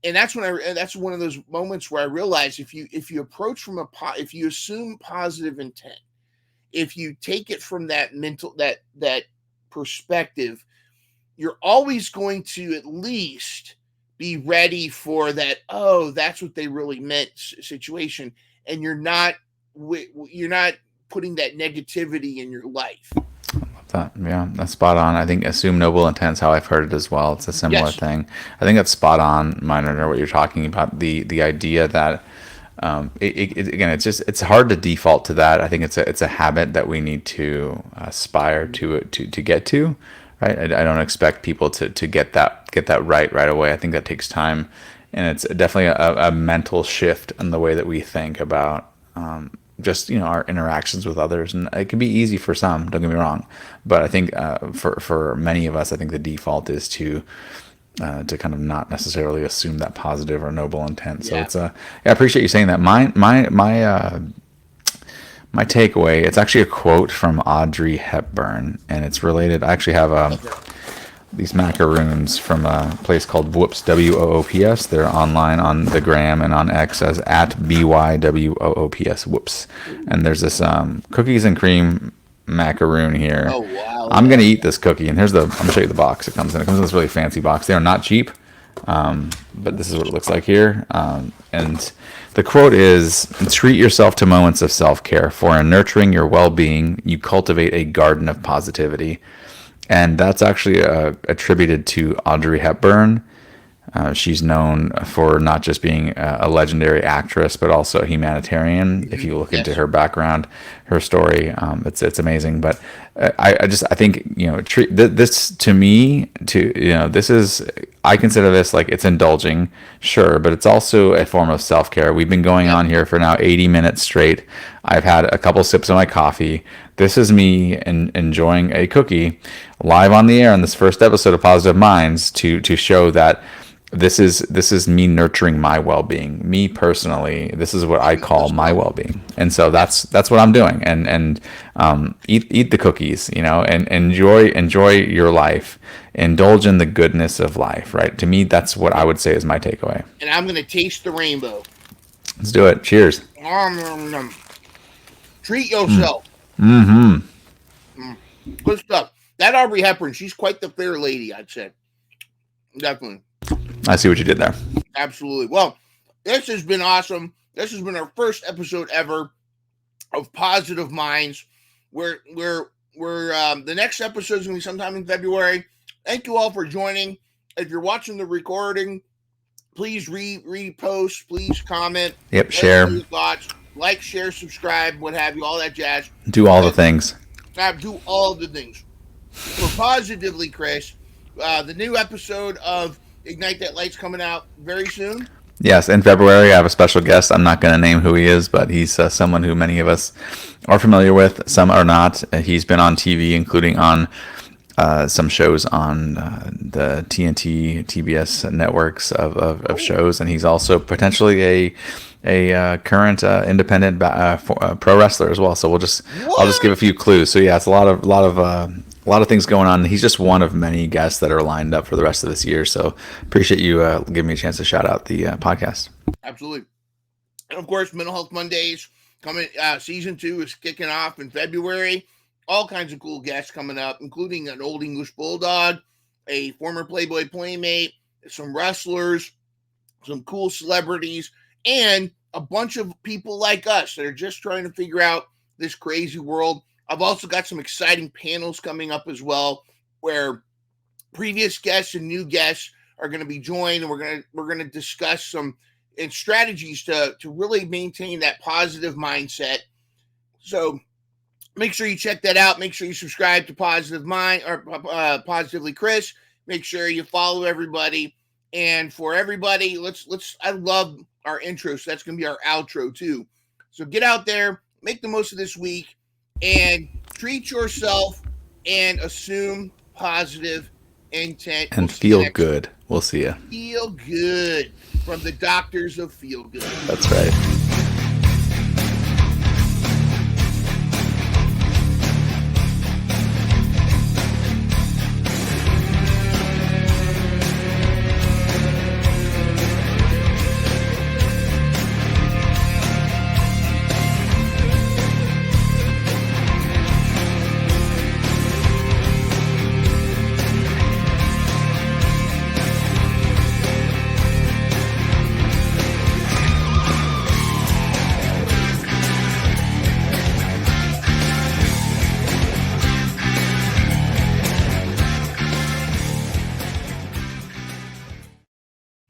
And that's one of those moments where I realized if you approach if you assume positive intent, if you take it from that mental that perspective, you're always going to at least be ready for that. Oh, that's what they really meant situation, and you're not putting that negativity in your life. That's spot on. I think assume noble intent is how I've heard it as well. It's a similar Yes. thing. I think that's spot on, Myndrunner, what you're talking about. The idea that again, it's hard to default to that. I think it's a habit that we need to aspire to get to. Right. I don't expect people to get that right away. I think that takes time, and it's definitely a mental shift in the way that we think about just our interactions with others. And it can be easy for some, don't get me wrong, but I think for many of us, I think the default is to kind of not necessarily assume that positive or noble intent. So Yeah. it's I appreciate you saying that. My takeaway, it's actually a quote from Audrey Hepburn, and it's related. I actually have these macaroons from a place called Whoops, WOOPS. They're online on the gram and on X as at BYWOOPS, Whoops. And there's this cookies and cream macaroon here. Oh, wow. I'm going to eat this cookie, and I'm going to show you the box it comes in. It comes in this really fancy box. They are not cheap, but this is what it looks like here. And the quote is, treat yourself to moments of self-care, for in nurturing your well-being, you cultivate a garden of positivity. And that's actually attributed to Audrey Hepburn. She's known for not just being a legendary actress, but also a humanitarian. If you look into her background, her story, it's amazing. But I think this to me this is, I consider this like, it's indulging, sure, but it's also a form of self-care. We've been going on here for now 80 minutes straight. I've had a couple sips of my coffee. This is me enjoying a cookie live on the air in this first episode of Positive Minds to show that this is me nurturing my well-being. Me personally, this is what I call my well-being, and so that's what I'm doing. And eat the cookies, and enjoy your life. Indulge in the goodness of life. Right? To me, that's what I would say is my takeaway. And I'm gonna taste the rainbow. Let's do it. Cheers. Treat yourself. Good stuff. That Aubrey Hepburn, she's quite the fair lady, I'd say. Definitely. I see what you did there. Absolutely. Well, this has been awesome. This has been our first episode ever of Positive Minds. We're the next episode is going to be sometime in February. Thank you all for joining. If you're watching the recording, please repost, please comment. Yep, share. Your thoughts. Like, share, subscribe, what have you, all that jazz. Do all the things. Do all the things. For Positively Chris, the new episode of Ignite That Light's coming out very soon. Yes, in February I have a special guest. I'm not going to name who he is, but he's someone who many of us are familiar with. Some are not. He's been on TV, including on some shows on the TNT, TBS networks of shows, and he's also potentially a current independent pro wrestler as well. So I'll just give a few clues. So yeah, it's a lot of things going on. He's just one of many guests that are lined up for the rest of this year. So appreciate you giving me a chance to shout out the podcast. Absolutely. And of course, Mental Health Mondays coming. Season 2 is kicking off in February. All kinds of cool guests coming up, including an old English bulldog, a former Playboy playmate, some wrestlers, some cool celebrities, and a bunch of people like us that are just trying to figure out this crazy world. I've also got some exciting panels coming up as well, where previous guests and new guests are going to be joined, and we're going to discuss some strategies to really maintain that positive mindset. So make sure you check that out. Make sure you subscribe to Positive Mind or Positively Chris. Make sure you follow everybody. And for everybody, I love our intro, so that's going to be our outro too. So get out there, make the most of this week, and treat yourself and assume positive intent. And feel good. We'll see you. Feel good from the doctors of Feel Good. That's right.